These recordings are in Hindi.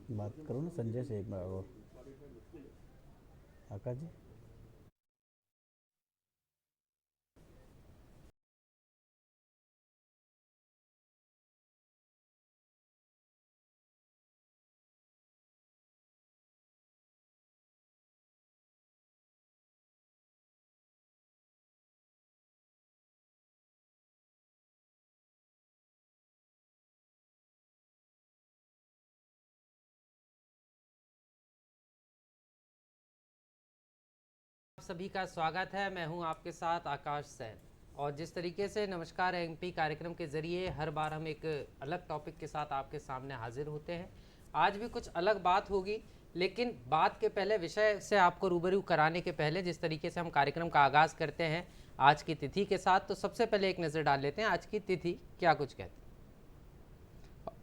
बात करो ना संजय से एक बार और। आकाश जी। आप सभी का स्वागत है। मैं हूं आपके साथ आकाश सैन। और जिस तरीके से नमस्कार एमपी कार्यक्रम के जरिए हर बार हम एक अलग टॉपिक के साथ आपके सामने हाजिर होते हैं, आज भी कुछ अलग बात होगी। लेकिन बात के पहले, विषय से आपको रूबरू कराने के पहले, जिस तरीके से हम कार्यक्रम का आगाज़ करते हैं आज की तिथि के साथ, तो सबसे पहले एक नज़र डाल लेते हैं आज की तिथि क्या कुछ कहती है।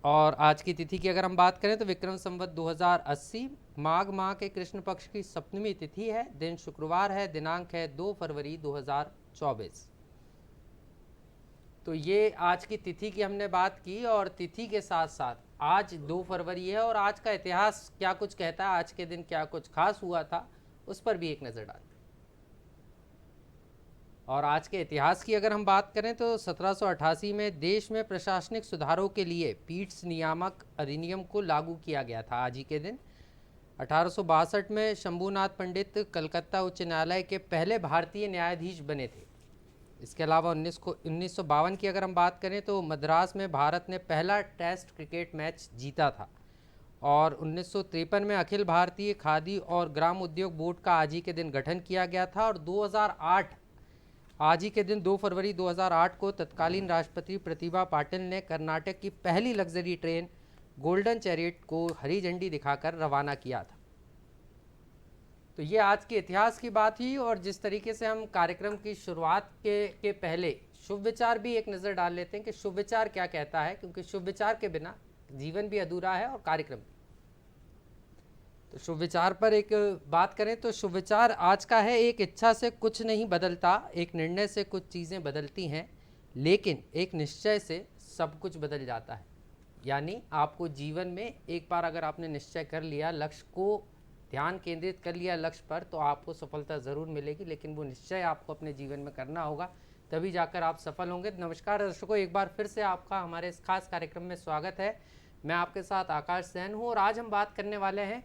और आज की तिथि की अगर हम बात करें तो विक्रम संवत 2080 माघ माह के कृष्ण पक्ष की सप्तमी तिथि है। दिन शुक्रवार है। दिनांक है 2 फरवरी 2024। तो ये आज की तिथि की हमने बात की। और तिथि के साथ साथ आज 2 फरवरी है और आज का इतिहास क्या कुछ कहता है, आज के दिन क्या कुछ खास हुआ था, उस पर भी एक नज़र डालते हैं। और आज के इतिहास की अगर हम बात करें तो 1788 में देश में प्रशासनिक सुधारों के लिए पीट्स नियामक अधिनियम को लागू किया गया था आज ही के दिन। 1862 में शंभूनाथ पंडित कलकत्ता उच्च न्यायालय के पहले भारतीय न्यायाधीश बने थे। इसके अलावा 1952 की अगर हम बात करें तो मद्रास में भारत ने पहला टेस्ट क्रिकेट मैच जीता था। और 1953 में अखिल भारतीय खादी और ग्राम उद्योग बोर्ड का आज ही के दिन गठन किया गया था। और 2008 आज ही के दिन 2 फरवरी 2008 को तत्कालीन राष्ट्रपति प्रतिभा पाटिल ने कर्नाटक की पहली लग्जरी ट्रेन गोल्डन चैरियट को हरी झंडी दिखाकर रवाना किया था। तो ये आज के इतिहास की बात ही। और जिस तरीके से हम कार्यक्रम की शुरुआत के पहले शुभ विचार भी एक नज़र डाल लेते हैं कि शुभ विचार क्या कहता है, क्योंकि शुभ विचार के बिना जीवन भी अधूरा है और कार्यक्रम भी। तो शुभ विचार पर एक बात करें तो शुभ विचार आज का है, एक इच्छा से कुछ नहीं बदलता, एक निर्णय से कुछ चीज़ें बदलती हैं, लेकिन एक निश्चय से सब कुछ बदल जाता है। यानी आपको जीवन में एक बार अगर आपने निश्चय कर लिया, लक्ष्य को ध्यान केंद्रित कर लिया लक्ष्य पर, तो आपको सफलता ज़रूर मिलेगी। लेकिन वो निश्चय आपको अपने जीवन में करना होगा, तभी जाकर आप सफल होंगे। नमस्कार दर्शकों, एक बार फिर से आपका हमारे इस खास कार्यक्रम में स्वागत है। मैं आपके साथ आकाश सैन हूँ और आज हम बात करने वाले हैं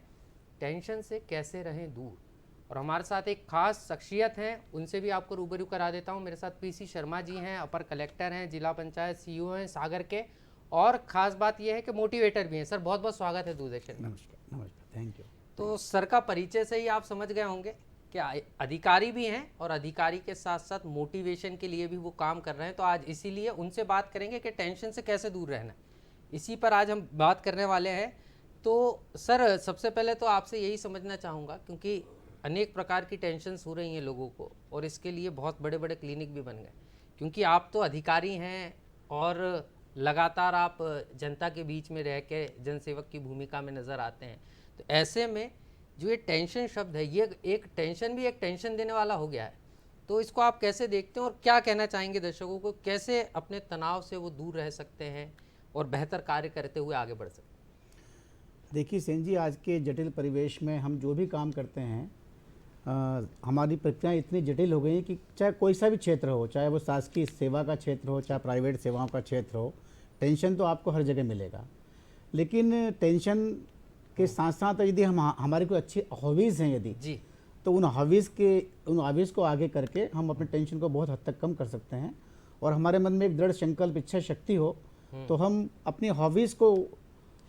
टेंशन से कैसे रहें दूर। और हमारे साथ एक खास शख्सियत हैं, उनसे भी आपको रूबरू करा देता हूं। मेरे साथ पीसी शर्मा जी हैं, अपर कलेक्टर हैं, जिला पंचायत सीईओ हैं सागर के। और ख़ास बात यह है कि मोटिवेटर भी हैं। सर बहुत बहुत स्वागत है दूरदर्शन में। नमस्कार नमस्कार, थैंक यू। तो सर का परिचय से ही आप समझ गए होंगे कि अधिकारी भी हैं और अधिकारी के साथ साथ मोटिवेशन के लिए भी वो काम कर रहे हैं। तो आज इसीलिए उनसे बात करेंगे कि टेंशन से कैसे दूर रहना, इसी पर आज हम बात करने वाले हैं। तो सर सबसे पहले तो आपसे यही समझना चाहूँगा, क्योंकि अनेक प्रकार की टेंशन्स हो रही हैं लोगों को और इसके लिए बहुत बड़े बड़े क्लिनिक भी बन गए, क्योंकि आप तो अधिकारी हैं और लगातार आप जनता के बीच में रह के जनसेवक की भूमिका में नज़र आते हैं। तो ऐसे में जो ये टेंशन शब्द है, ये एक टेंशन भी एक टेंशन देने वाला हो गया है। तो इसको आप कैसे देखते हैं और क्या कहना चाहेंगे दर्शकों को, कैसे अपने तनाव से वो दूर रह सकते हैं और बेहतर कार्य करते हुए आगे बढ़ सकते हैं? देखिए सेन जी, आज के जटिल परिवेश में हम जो भी काम करते हैं, हमारी प्रक्रियाएं इतनी जटिल हो गई हैं कि चाहे कोई सा भी क्षेत्र हो, चाहे वो शासकीय सेवा का क्षेत्र हो, चाहे प्राइवेट सेवाओं का क्षेत्र हो, टेंशन तो आपको हर जगह मिलेगा। लेकिन टेंशन के साथ साथ यदि हम हमारी कोई अच्छी हॉबीज़ हैं यदि, जी। तो उन हॉबीज़ को आगे करके हम अपने टेंशन को बहुत हद तक कम कर सकते हैं। और हमारे मन में एक दृढ़ संकल्प, इच्छा शक्ति हो, तो हम अपनी हॉबीज़ को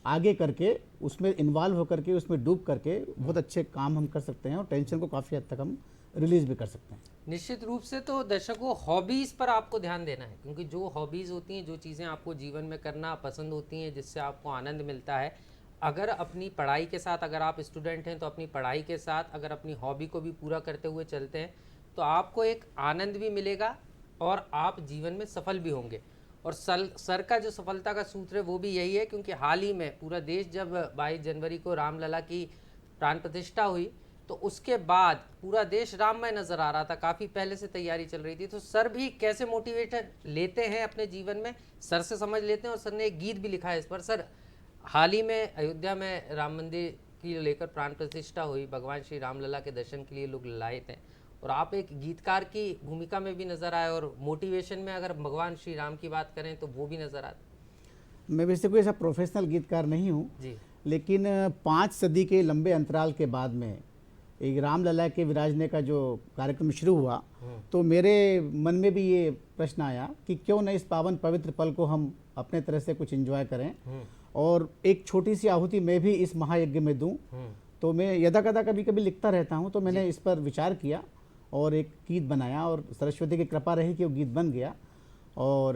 आगे करके उसमें इन्वॉल्व होकर के, उसमें डूब करके बहुत अच्छे काम हम कर सकते हैं और टेंशन को काफ़ी हद तक हम रिलीज़ भी कर सकते हैं। निश्चित रूप से। तो दर्शकों, हॉबीज़ पर आपको ध्यान देना है, क्योंकि जो हॉबीज़ होती हैं, जो चीज़ें आपको जीवन में करना पसंद होती हैं, जिससे आपको आनंद मिलता है, अगर अपनी पढ़ाई के साथ, अगर आप स्टूडेंट हैं तो अपनी पढ़ाई के साथ अगर अपनी हॉबी को भी पूरा करते हुए चलते हैं, तो आपको एक आनंद भी मिलेगा और आप जीवन में सफल भी होंगे। और सर का जो सफलता का सूत्र है वो भी यही है, क्योंकि हाल ही में पूरा देश जब 22 जनवरी को रामलला की प्राण प्रतिष्ठा हुई, तो उसके बाद पूरा देश राममय नज़र आ रहा था, काफ़ी पहले से तैयारी चल रही थी। तो सर भी कैसे मोटिवेटर लेते हैं अपने जीवन में, सर से समझ लेते हैं। और सर ने एक गीत भी लिखा है इस पर। सर हाल ही में अयोध्या में राम मंदिर की लेकर प्राण प्रतिष्ठा हुई, भगवान श्री रामलला के दर्शन के लिए लोग लाए थे और आप एक गीतकार की भूमिका में भी नजर आए और मोटिवेशन में अगर भगवान श्री राम की बात करें तो वो भी नजर आते। मैं वैसे कोई ऐसा प्रोफेशनल गीतकार नहीं हूँ, जी लेकिन 5 सदी के लंबे अंतराल के बाद में एक रामलला के विराजने का जो कार्यक्रम शुरू हुआ, तो मेरे मन में भी ये प्रश्न आया कि क्यों न इस पावन पवित्र पल को हम अपने तरह से कुछ एंजॉय करें और एक छोटी सी आहुति मैं भी इस महायज्ञ में दूं। तो मैं यदा कदा कभी कभी लिखता रहता हूं, तो मैंने इस पर विचार किया और एक गीत बनाया और सरस्वती की कृपा रही कि वो गीत बन गया। और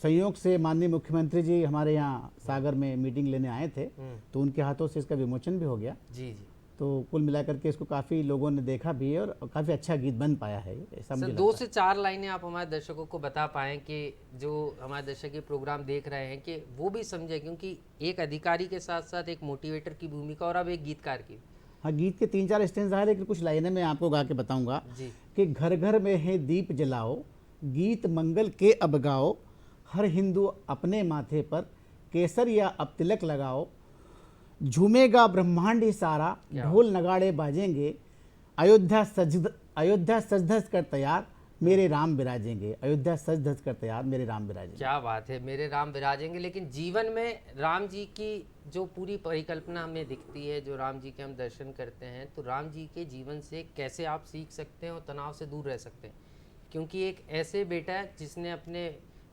संयोग से माननीय मुख्यमंत्री जी हमारे यहाँ सागर में मीटिंग लेने आए थे, तो उनके हाथों से इसका विमोचन भी हो गया। जी जी। तो कुल मिलाकर के इसको काफ़ी लोगों ने देखा भी है और काफ़ी अच्छा गीत बन पाया है, ऐसा मुझे सर लगता 2 है। से 4 लाइनें आप हमारे दर्शकों को बता पाएं कि जो हमारे दर्शक ये प्रोग्राम देख रहे हैं कि वो भी समझे, क्योंकि एक अधिकारी के साथ साथ एक मोटिवेटर की भूमिका और अब एक गीतकार की। हाँ, गीत के 3-4 स्टेंजा है, लेकिन कुछ लाइनें मैं आपको गा के बताऊंगा जी कि घर घर में है दीप जलाओ, गीत मंगल के अब गाओ, हर हिंदू अपने माथे पर केसर या अब तिलक लगाओ, झूमेगा ब्रह्मांड ही सारा, ढोल नगाड़े बाजेंगे, अयोध्या सज धज कर तैयार, मेरे राम विराजेंगे। अयोध्या सज धज कर तैयार, मेरे राम विराजेंगे। क्या बात है, मेरे राम विराजेंगे। लेकिन जीवन में राम जी की जो पूरी परिकल्पना हमें दिखती है, जो राम जी के हम दर्शन करते हैं, तो राम जी के जीवन से कैसे आप सीख सकते हैं और तनाव से दूर रह सकते हैं, क्योंकि एक ऐसे बेटा है जिसने अपने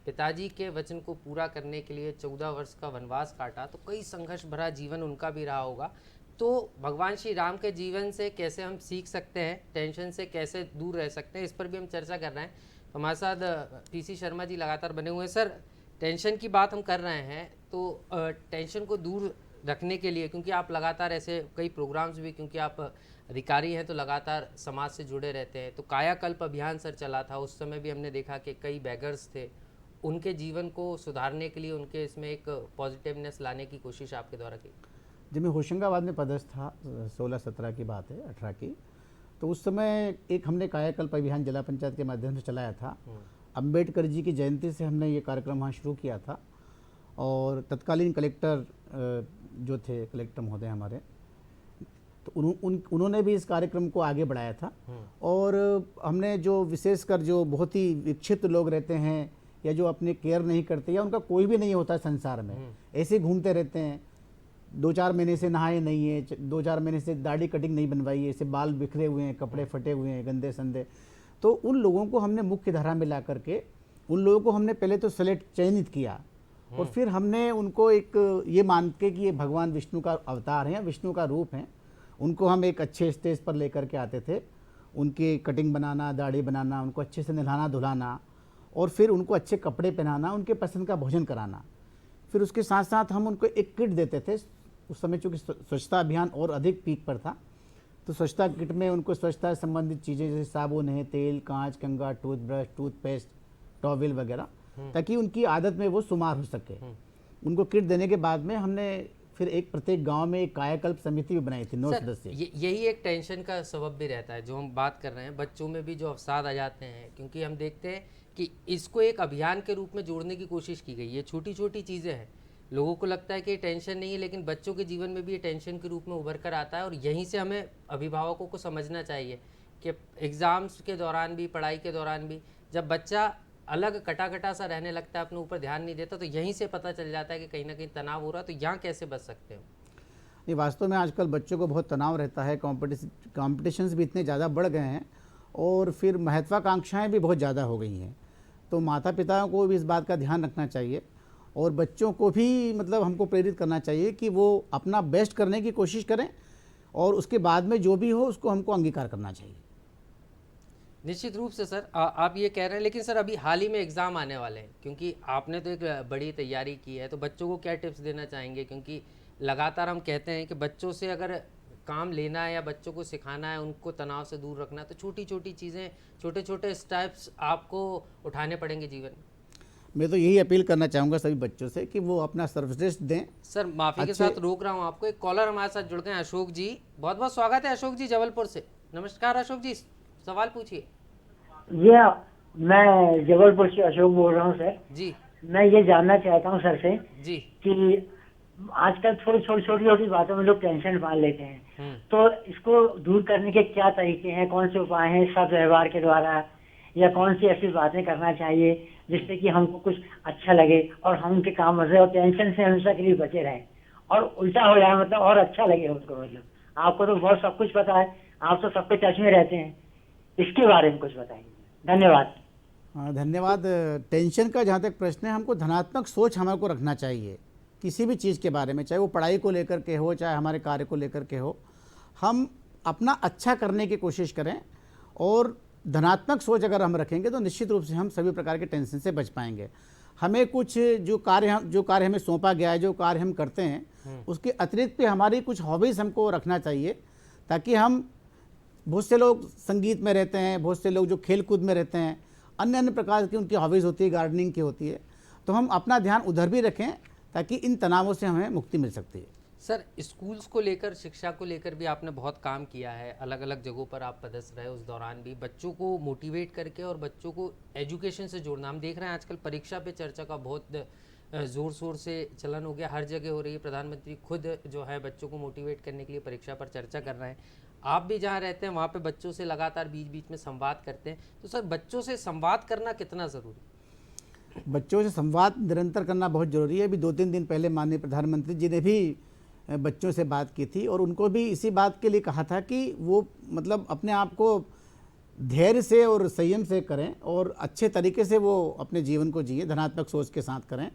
पिताजी के वचन को पूरा करने के लिए 14 वर्ष का वनवास काटा, तो कई संघर्ष भरा जीवन उनका भी रहा होगा। तो भगवान श्री राम के जीवन से कैसे हम सीख सकते हैं, टेंशन से कैसे दूर रह सकते हैं, इस पर भी हम चर्चा कर रहे हैं। हमारे साथ पीसी शर्मा जी लगातार बने हुए हैं। सर, टेंशन की बात हम कर रहे हैं, तो टेंशन को दूर रखने के लिए, क्योंकि आप लगातार ऐसे कई प्रोग्राम्स भी, क्योंकि आप अधिकारी हैं तो लगातार समाज से जुड़े रहते हैं, तो कायाकल्प अभियान सर चला था, उस समय भी हमने देखा कि कई बैगर्स थे, उनके जीवन को सुधारने के लिए उनके इसमें एक पॉजिटिवनेस लाने की कोशिश आपके द्वारा की। जब मैं होशंगाबाद में पदस्थ था, 16-17 की बात है, 18 की, तो उस समय एक हमने कायाकल्प अभियान जिला पंचायत के माध्यम से चलाया था। अंबेडकर जी की जयंती से हमने ये कार्यक्रम वहाँ शुरू किया था और तत्कालीन कलेक्टर जो थे, कलेक्टर महोदय हमारे, तो उन्होंने भी इस कार्यक्रम को आगे बढ़ाया था। और हमने जो विशेषकर जो बहुत ही विक्षिप्त लोग रहते हैं या जो अपने केयर नहीं करते या उनका कोई भी नहीं होता संसार में, ऐसे घूमते रहते हैं, 2-4 महीने से नहाए नहीं है, 2-4 महीने से दाढ़ी कटिंग नहीं बनवाई है, ऐसे बाल बिखरे हुए हैं, कपड़े फटे हुए हैं, गंदे संदे, तो उन लोगों को हमने मुख्य धारा में ला करके उन लोगों को हमने पहले तो चयनित किया और फिर हमने उनको एक ये मान के कि ये भगवान विष्णु का अवतार हैं, विष्णु का रूप हैं, उनको हम एक अच्छे स्टेज पर लेकर के आते थे। उनकी कटिंग बनाना, दाढ़ी बनाना, उनको अच्छे से नहलाना धुलाना और फिर उनको अच्छे कपड़े पहनाना, उनके पसंद का भोजन कराना। फिर उसके साथ साथ हम उनको एक किट देते थे। उस समय चूँकि स्वच्छता अभियान और अधिक पीक पर था, तो स्वच्छता किट में उनको स्वच्छता से संबंधित चीज़ें जैसे साबुन है, तेल, कांच, कंघा, टूथब्रश, टूथपेस्ट, टॉवेल वगैरह, ताकि उनकी आदत में वो शुमार हो सके। उनको किट देने के बाद में हमने फिर एक प्रत्येक गांव में एक कायाकल्प समिति भी बनाई थी, 9 सदस्य। यही एक टेंशन का सबब भी रहता है जो हम बात कर रहे हैं, बच्चों में भी जो अवसाद आ जाते हैं, क्योंकि हम देखते हैं कि इसको एक अभियान के रूप में जोड़ने की कोशिश की गई। ये छोटी छोटी चीज़ें हैं, लोगों को लगता है कि ये टेंशन नहीं है, लेकिन बच्चों के जीवन में भी ये टेंशन के रूप में उभर कर आता है। और यहीं से हमें अभिभावकों को समझना चाहिए कि एग्ज़ाम्स के दौरान भी, पढ़ाई के दौरान भी, जब बच्चा अलग कटा सा रहने लगता है, अपने ऊपर ध्यान नहीं देता, तो यहीं से पता चल जाता है कि कहीं ना कहीं तनाव हो रहा है। तो यहाँ कैसे बच सकते हो? ये वास्तव में आजकल बच्चों को बहुत तनाव रहता है, कॉम्पिटिशन्स भी इतने ज़्यादा बढ़ गए हैं और फिर महत्वाकांक्षाएँ भी बहुत ज़्यादा हो गई हैं। तो माता पिताओं को भी इस बात का ध्यान रखना चाहिए और बच्चों को भी मतलब हमको प्रेरित करना चाहिए कि वो अपना बेस्ट करने की कोशिश करें और उसके बाद में जो भी हो उसको हमको अंगीकार करना चाहिए। निश्चित रूप से सर, आप ये कह रहे हैं, लेकिन सर अभी हाल ही में एग्ज़ाम आने वाले हैं, क्योंकि आपने तो एक बड़ी तैयारी की है, तो बच्चों को क्या टिप्स देना चाहेंगे? क्योंकि लगातार हम कहते हैं कि बच्चों से अगर काम लेना है या बच्चों को सिखाना है, उनको तनाव से दूर रखना है, तो छोटी छोटी चीज़ें, छोटे छोटे स्टेप्स आपको उठाने पड़ेंगे जीवन में। मैं तो यही अपील करना चाहूँगा सभी बच्चों से कि वो अपना सर्वश्रेष्ठ दें। सर माफ़ी के साथ रोक रहा हूँ आपको, एक कॉलर हमारे साथ जुड़ गए हैं, अशोक जी। बहुत बहुत स्वागत है अशोक जी, जबलपुर से। नमस्कार अशोक जी, सवाल पूछिए। ये मैं जबलपुर से अशोक बोल रहा हूँ सर जी। मैं ये जानना चाहता हूँ सर से जी कि आजकल थोड़ी छोटी छोटी छोटी बातों में लोग टेंशन पाल लेते हैं, हम्म। तो इसको दूर करने के क्या तरीके हैं, कौन से उपाय हैं सब व्यवहार के द्वारा, या कौन सी ऐसी बातें करना चाहिए जिससे कि हमको कुछ अच्छा लगे और हम उनके काम में से और टेंशन से हमेशा के लिए बचे रहें, और उल्टा हो जाए मतलब और अच्छा लगे उसको। मतलब आपको तो बहुत सब कुछ पता है, आप तो सबके टच में रहते हैं, इसके बारे में कुछ बताइए। धन्यवाद। धन्यवाद। टेंशन का जहाँ तक प्रश्न है, हमको धनात्मक सोच हमारे को रखना चाहिए किसी भी चीज़ के बारे में, चाहे वो पढ़ाई को लेकर के हो, चाहे हमारे कार्य को लेकर के हो। हम अपना अच्छा करने की कोशिश करें और धनात्मक सोच अगर हम रखेंगे तो निश्चित रूप से हम सभी प्रकार के टेंशन से बच पाएंगे। हमें कुछ जो कार्य हमें सौंपा गया है, जो कार्य हम करते हैं, उसके अतिरिक्त भी हमारी कुछ हॉबीज़ हमको रखना चाहिए, ताकि हम, बहुत से लोग संगीत में रहते हैं, बहुत से लोग जो खेल कूद में रहते हैं, अन्य अन्य प्रकार की उनकी हॉबीज़ होती है, गार्डनिंग की होती है, तो हम अपना ध्यान उधर भी रखें ताकि इन तनावों से हमें मुक्ति मिल सकती है। सर, स्कूल्स को लेकर, शिक्षा को लेकर भी आपने बहुत काम किया है, अलग अलग जगहों पर आप पदस्थ रहे, उस दौरान भी बच्चों को मोटिवेट करके और बच्चों को एजुकेशन से जोड़ना। हम देख रहे हैं आजकल परीक्षा पे चर्चा का बहुत ज़ोर शोर से चलन हो गया, हर जगह हो रही है। प्रधानमंत्री खुद जो है बच्चों को मोटिवेट करने के लिए परीक्षा पर चर्चा कर रहे हैं। आप भी जहाँ रहते हैं वहाँ पे बच्चों से लगातार बीच बीच में संवाद करते हैं, तो सर बच्चों से संवाद करना कितना ज़रूरी? बच्चों से संवाद निरंतर करना बहुत ज़रूरी है। अभी 2-3 दिन पहले माननीय प्रधानमंत्री जी ने भी बच्चों से बात की थी और उनको भी इसी बात के लिए कहा था कि वो मतलब अपने आप को धैर्य से और संयम से करें और अच्छे तरीके से वो अपने जीवन को जिए, धनात्मक सोच के साथ करें,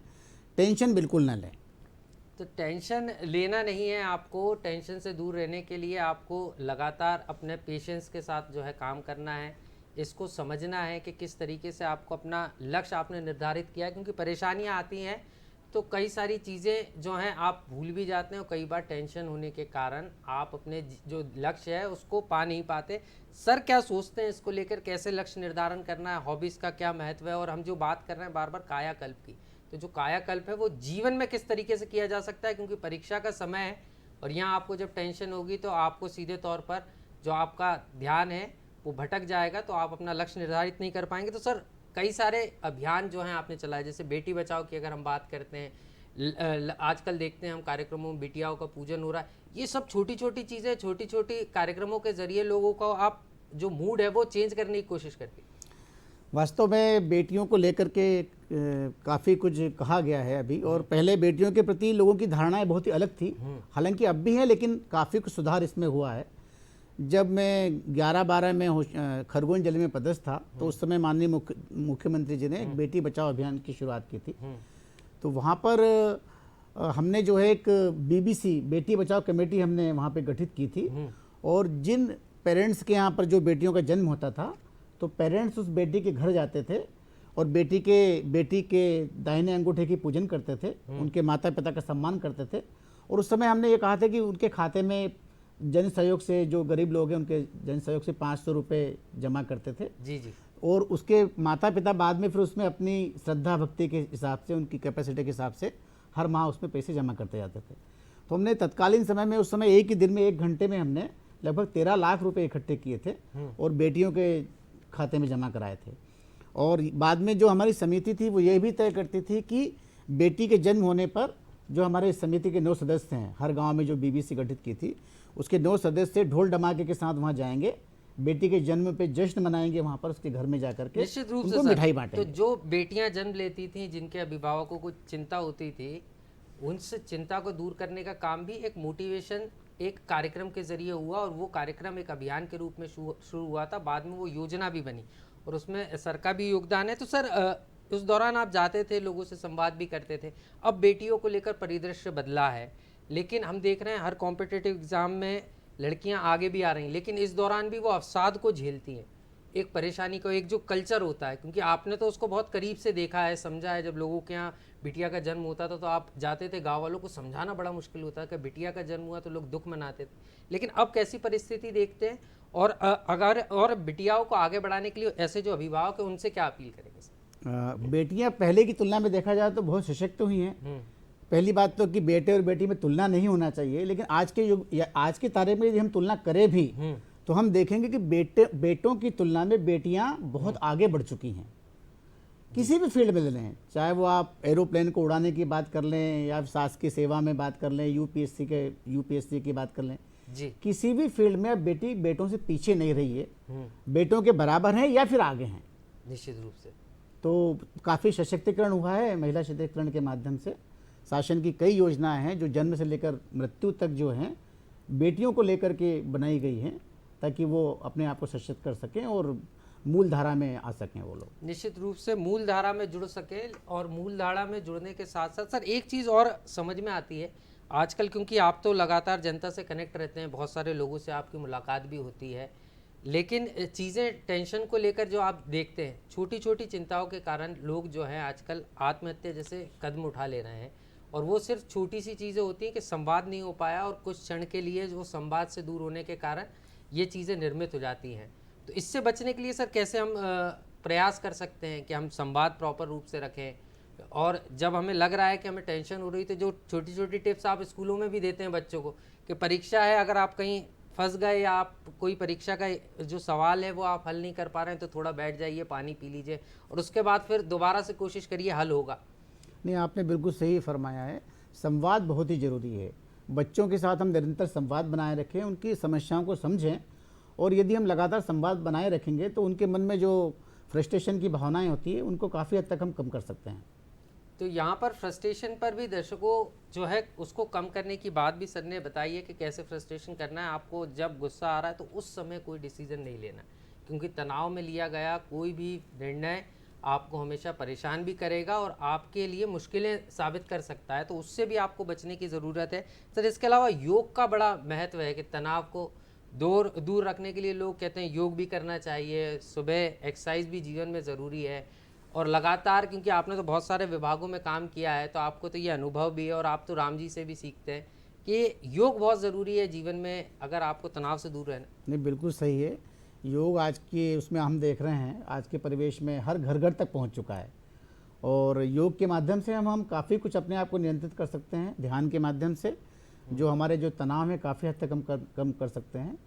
टेंशन बिल्कुल न लें। तो टेंशन लेना नहीं है आपको, टेंशन से दूर रहने के लिए आपको लगातार अपने पेशेंस के साथ जो है काम करना है, इसको समझना है कि किस तरीके से आपको अपना लक्ष्य आपने निर्धारित किया है। क्योंकि परेशानियां आती हैं तो कई सारी चीज़ें जो हैं आप भूल भी जाते हैं और कई बार टेंशन होने के कारण आप अपने जो लक्ष्य है उसको पा नहीं पाते। सर क्या सोचते हैं इसको लेकर, कैसे लक्ष्य निर्धारण करना है, हॉबीज़ का क्या महत्व है? और हम जो बात कर रहे हैं बार बार कायाकल्प की, तो जो कायाकल्प है वो जीवन में किस तरीके से किया जा सकता है? क्योंकि परीक्षा का समय है और यहाँ आपको जब टेंशन होगी तो आपको सीधे तौर पर जो आपका ध्यान है वो भटक जाएगा, तो आप अपना लक्ष्य निर्धारित नहीं कर पाएंगे। तो सर कई सारे अभियान जो हैं आपने चलाए, जैसे बेटी बचाओ की अगर हम बात करते हैं, आजकल देखते हैं हम कार्यक्रमों में बेटियों का पूजन हो रहा है, ये सब छोटी छोटी चीज़ें, छोटी छोटी कार्यक्रमों के जरिए लोगों को आप जो मूड है वो चेंज करने की कोशिश करती है। वास्तव में बेटियों को लेकर के काफ़ी कुछ कहा गया है अभी, और पहले बेटियों के प्रति लोगों की धारणाएं बहुत ही अलग थी, हालांकि अब भी है, लेकिन काफ़ी कुछ सुधार इसमें हुआ है। जब मैं 11-12 में खरगोन जिले में पदस्थ था तो उस समय माननीय मुख्यमंत्री जी ने एक बेटी बचाओ अभियान की शुरुआत की थी। तो वहाँ पर हमने जो है एक BBC बेटी बचाओ कमेटी हमने वहाँ पे गठित की थी, और जिन पेरेंट्स के यहाँ पर जो बेटियों का जन्म होता था तो पेरेंट्स उस बेटी के घर जाते थे और बेटी के दाहिने अंगूठे की पूजन करते थे, उनके माता पिता का सम्मान करते थे। और उस समय हमने ये कहा था कि उनके खाते में जन सहयोग से, जो गरीब लोग हैं उनके जन सहयोग से 500 रुपये जमा करते थे जी जी। और उसके माता पिता बाद में फिर उसमें अपनी श्रद्धा भक्ति के हिसाब से, उनकी कैपेसिटी के हिसाब से हर माह उसमें पैसे जमा करते जाते थे। तो हमने तत्कालीन समय में, उस समय एक ही दिन में, 1 घंटे में हमने लगभग 13 लाख रुपए इकट्ठे किए थे और बेटियों के खाते में जमा कराए थे। और बाद में जो हमारी समिति थी वो ये भी तय करती थी कि बेटी के जन्म होने पर जो हमारे समिति के 9 सदस्य हैं, हर गांव में जो BBC गठित की थी, उसके 9 सदस्य ढोल डमाके के साथ वहां जाएंगे, बेटी के जन्म पे जश्न मनाएंगे, वहां पर उसके घर में जाकर के निश्चित रूप उनको से मिठाई तो बांटेंगे। जो बेटियां जन्म लेती थी, जिनके अभिभावकों को चिंता होती थी, उनस चिंता को दूर करने का काम भी एक मोटिवेशन, एक कार्यक्रम के जरिए हुआ, और वो कार्यक्रम एक अभियान के रूप में शुरू हुआ था। बाद में वो योजना भी बनी और उसमें सर का भी योगदान है। तो सर उस दौरान आप जाते थे, लोगों से संवाद भी करते थे। अब बेटियों को लेकर परिदृश्य बदला है, लेकिन हम देख रहे हैं हर कॉम्पिटिटिव एग्जाम में लड़कियां आगे भी आ रही हैं, लेकिन इस दौरान भी वो अवसाद को झेलती हैं, एक परेशानी को, एक जो कल्चर होता है, क्योंकि आपने तो उसको बहुत करीब से देखा है, समझा है। जब लोगों के यहाँ बिटिया का जन्म होता था तो आप जाते थे, गाँव वालों को समझाना बड़ा मुश्किल होता है कि बिटिया का जन्म हुआ, तो लोग दुख मनाते थे। लेकिन अब कैसी परिस्थिति देखते हैं, और अगर और बिटियाओं को आगे बढ़ाने के लिए ऐसे जो अभिभावक है उनसे क्या अपील करेंगे सर? बेटियां पहले की तुलना में देखा जाए तो बहुत सशक्त हुई हैं। पहली बात तो कि बेटे और बेटी में तुलना नहीं होना चाहिए, लेकिन आज के युग या आज की तारीख में यदि हम तुलना करें भी तो हम देखेंगे कि बेटों की तुलना में बेटियां बहुत आगे बढ़ चुकी हैं। किसी भी फील्ड में ले लें, चाहे वो आप एरोप्लेन को उड़ाने की बात कर लें या शासकीय सेवा में बात कर लें, यूपीएससी की बात कर लें, जी। किसी भी फील्ड में आप बेटी बेटों से पीछे नहीं रही है, बेटों के बराबर हैं या फिर आगे हैं। निश्चित रूप से। तो काफ़ी सशक्तिकरण हुआ है महिला सशक्तिकरण के माध्यम से। शासन की कई योजनाएं हैं जो जन्म से लेकर मृत्यु तक जो हैं बेटियों को लेकर के बनाई गई हैं, ताकि वो अपने आप को सशक्त कर सकें और मूल धारा में आ सकें वो लोग। निश्चित रूप से मूल धारा में जुड़ सके, और मूल धारा में जुड़ने के साथ साथ सर एक चीज़ और समझ में आती है आजकल, क्योंकि आप तो लगातार जनता से कनेक्ट रहते हैं, बहुत सारे लोगों से आपकी मुलाकात भी होती है, लेकिन चीज़ें टेंशन को लेकर जो आप देखते हैं, छोटी छोटी चिंताओं के कारण लोग जो हैं आजकल आत्महत्या जैसे कदम उठा ले रहे हैं, और वो सिर्फ छोटी सी चीज़ें होती हैं कि संवाद नहीं हो पाया और कुछ क्षण के लिए जो संवाद से दूर होने के कारण ये चीज़ें निर्मित हो जाती हैं। तो इससे बचने के लिए सर कैसे हम प्रयास कर सकते हैं कि हम संवाद प्रॉपर रूप से रखें, और जब हमें लग रहा है कि हमें टेंशन हो रही है तो जो छोटी छोटी टिप्स आप स्कूलों में भी देते हैं बच्चों को कि परीक्षा है, अगर आप कहीं फंस गए या आप कोई परीक्षा का जो सवाल है वो आप हल नहीं कर पा रहे हैं तो थोड़ा बैठ जाइए, पानी पी लीजिए और उसके बाद फिर दोबारा से कोशिश करिए, हल होगा। नहीं, आपने बिल्कुल सही फरमाया है। संवाद बहुत ही ज़रूरी है। बच्चों के साथ हम निरंतर संवाद बनाए रखें, उनकी समस्याओं को समझें, और यदि हम लगातार संवाद बनाए रखेंगे तो उनके मन में जो फ्रस्ट्रेशन की भावनाएं होती है उनको काफ़ी हद तक हम कम कर सकते हैं। तो यहाँ पर फ्रस्ट्रेशन पर भी दर्शकों जो है उसको कम करने की बात भी सर ने बताई है कि कैसे फ्रस्ट्रेशन करना है। आपको जब गुस्सा आ रहा है तो उस समय कोई डिसीजन नहीं लेना, क्योंकि तनाव में लिया गया कोई भी निर्णय आपको हमेशा परेशान भी करेगा और आपके लिए मुश्किलें साबित कर सकता है, तो उससे भी आपको बचने की ज़रूरत है। सर इसके अलावा योग का बड़ा महत्व है कि तनाव को दूर रखने के लिए लोग कहते हैं योग भी करना चाहिए, सुबह एक्सरसाइज भी जीवन में ज़रूरी है, और लगातार, क्योंकि आपने तो बहुत सारे विभागों में काम किया है तो आपको तो ये अनुभव भी है, और आप तो राम जी से भी सीखते हैं कि योग बहुत ज़रूरी है जीवन में अगर आपको तनाव से दूर रहना। नहीं, बिल्कुल सही है। योग आज के उसमें हम देख रहे हैं, आज के परिवेश में हर घर घर तक पहुंच चुका है, और योग के माध्यम से हम काफ़ी कुछ अपने आप को नियंत्रित कर सकते हैं। ध्यान के माध्यम से जो हमारे जो तनाव है काफ़ी हद तक हम कम कर सकते हैं,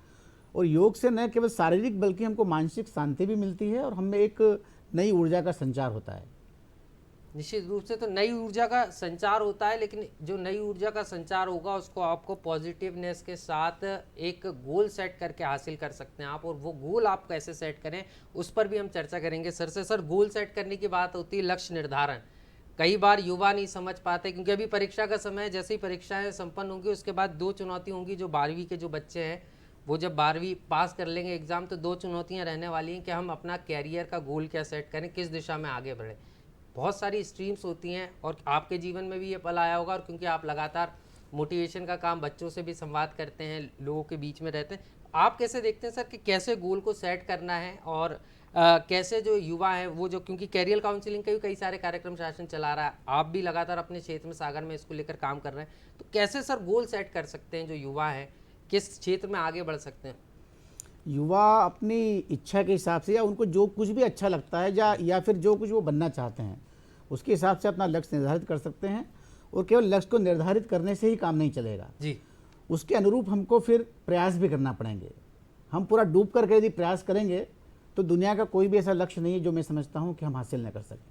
और योग से न केवल शारीरिक बल्कि हमको मानसिक शांति भी मिलती है और हमें एक नई ऊर्जा का संचार होता है। निश्चित रूप से तो नई ऊर्जा का संचार होता है, लेकिन जो नई ऊर्जा का संचार होगा उसको आपको पॉजिटिवनेस के साथ एक गोल सेट करके हासिल कर सकते हैं आप, और वो गोल आप कैसे सेट करें उस पर भी हम चर्चा करेंगे सर से। सर गोल सेट करने की बात होती है लक्ष्य निर्धारण, कई बार युवा नहीं समझ पाते क्योंकि अभी परीक्षा का समय है, जैसे ही परीक्षाएं संपन्न होंगी उसके बाद दो चुनौती होंगी। जो 12वीं के जो बच्चे हैं वो जब 12वीं पास कर लेंगे एग्ज़ाम, तो दो चुनौतियां रहने वाली हैं कि हम अपना कैरियर का गोल क्या सेट करें, किस दिशा में आगे बढ़ें। बहुत सारी स्ट्रीम्स होती हैं और आपके जीवन में भी ये पल आया होगा, और क्योंकि आप लगातार मोटिवेशन का काम, बच्चों से भी संवाद करते हैं, लोगों के बीच में रहते हैं, आप कैसे देखते हैं सर कि कैसे गोल को सेट करना है, और कैसे जो युवा हैं वो जो, क्योंकि कैरियर काउंसलिंग के भी कई सारे कार्यक्रम शासन चला रहा है, आप भी लगातार अपने क्षेत्र में सागर में इसको लेकर काम कर रहे हैं, तो कैसे सर गोल सेट कर सकते हैं जो युवा हैं, किस क्षेत्र में आगे बढ़ सकते हैं? युवा अपनी इच्छा के हिसाब से या उनको जो कुछ भी अच्छा लगता है या फिर जो कुछ वो बनना चाहते हैं उसके हिसाब से अपना लक्ष्य निर्धारित कर सकते हैं, और केवल लक्ष्य को निर्धारित करने से ही काम नहीं चलेगा जी, उसके अनुरूप हमको फिर प्रयास भी करना पड़ेंगे। हम पूरा डूब करके यदि प्रयास करेंगे तो दुनिया का कोई भी ऐसा लक्ष्य नहीं है जो मैं समझता हूँ कि हम हासिल न कर सकें।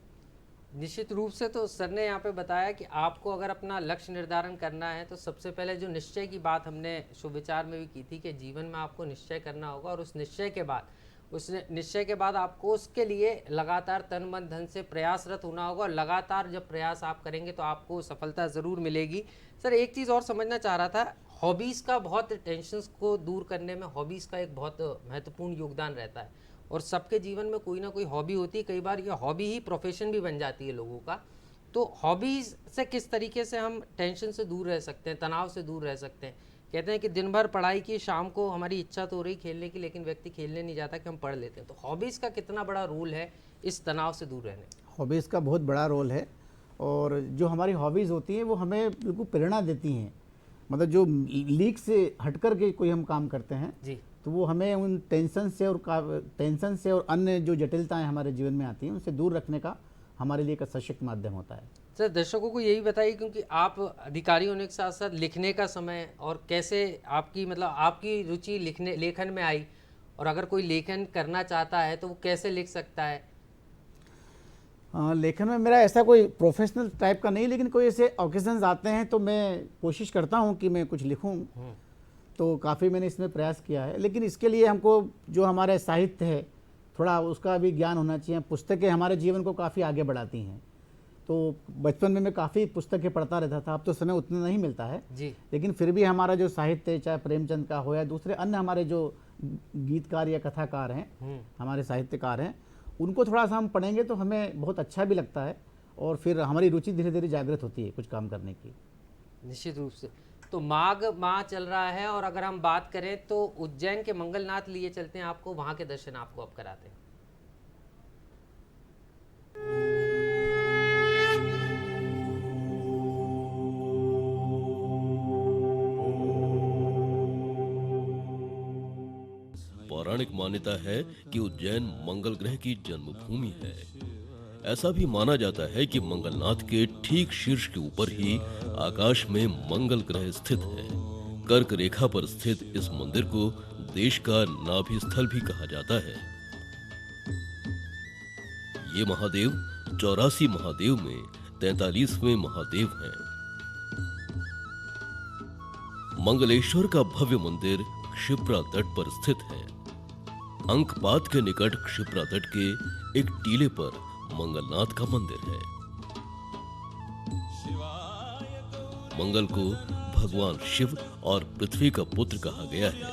निश्चित रूप से तो सर ने यहाँ पे बताया कि आपको अगर अपना लक्ष्य निर्धारण करना है तो सबसे पहले जो निश्चय की बात हमने शुभ विचार में भी की थी कि जीवन में आपको निश्चय करना होगा, और उस निश्चय के बाद आपको उसके लिए लगातार तन मन धन से प्रयासरत होना होगा, और लगातार जब प्रयास आप करेंगे तो आपको सफलता ज़रूर मिलेगी। सर एक चीज़ और समझना चाह रहा था, हॉबीज़ का बहुत, टेंशन्स को दूर करने में हॉबीज़ का एक बहुत महत्वपूर्ण योगदान रहता है, और सबके जीवन में कोई ना कोई हॉबी होती है, कई बार ये हॉबी ही प्रोफेशन भी बन जाती है लोगों का। तो हॉबीज़ से किस तरीके से हम टेंशन से दूर रह सकते हैं, तनाव से दूर रह सकते हैं? कहते हैं कि दिन भर पढ़ाई की, शाम को हमारी इच्छा तो हो रही खेलने की, लेकिन व्यक्ति खेलने नहीं जाता कि हम पढ़ लेते हैं। तो हॉबीज़ का कितना बड़ा रोल है इस तनाव से दूर रहने? हॉबीज़ का बहुत बड़ा रोल है, और जो हमारी हॉबीज़ होती हैं वो हमें बिल्कुल प्रेरणा देती हैं। मतलब जो लीक से हट कर के कोई हम काम करते हैं जी, तो वो हमें उन टेंशन से और अन्य जो जटिलताएं हमारे जीवन में आती हैं उनसे दूर रखने का हमारे लिए एक सशक्त माध्यम होता है। सर दर्शकों को यही बताइए, क्योंकि आप अधिकारी होने के साथ साथ लिखने का समय, और कैसे आपकी रुचि लेखन में आई, और अगर कोई लेखन करना चाहता है तो वो कैसे लिख सकता है? लेखन में मेरा ऐसा कोई प्रोफेशनल टाइप का नहीं, लेकिन कोई ऐसे ओकेजन्स आते हैं तो मैं कोशिश करता हूँ कि मैं कुछ लिखूँ। तो काफ़ी मैंने इसमें प्रयास किया है, लेकिन इसके लिए हमको जो हमारे साहित्य है थोड़ा उसका भी ज्ञान होना चाहिए। पुस्तकें हमारे जीवन को काफ़ी आगे बढ़ाती हैं। तो बचपन में मैं काफ़ी पुस्तकें पढ़ता रहता था, अब तो समय उतना नहीं मिलता है जी। लेकिन फिर भी हमारा जो साहित्य है, चाहे प्रेमचंद का हो या दूसरे अन्य हमारे जो गीतकार या कथाकार हैं, हमारे साहित्यकार हैं, उनको थोड़ा सा हम पढ़ेंगे तो हमें बहुत अच्छा भी लगता है और फिर हमारी रुचि धीरे धीरे जागृत होती है कुछ काम करने की। निश्चित रूप से। तो माघ माह चल रहा है और अगर हम बात करें तो उज्जैन के मंगलनाथ लिए चलते हैं आपको, वहाँ के दर्शन आपको अब कराते हैं। पौराणिक मान्यता है कि उज्जैन मंगल ग्रह की जन्मभूमि है। ऐसा भी माना जाता है कि मंगलनाथ के ठीक शीर्ष के ऊपर ही आकाश में मंगल ग्रह स्थित है। कर्क रेखा पर स्थित इस मंदिर को देश का नाभि स्थल भी कहा जाता है। ये महादेव 84 महादेव में 43वें महादेव हैं। मंगलेश्वर का भव्य मंदिर क्षिप्रा तट पर स्थित है। अंकपात के निकट क्षिप्रा तट के एक टीले पर मंगलनाथ का मंदिर है। मंगल को भगवान शिव और पृथ्वी का पुत्र कहा गया है।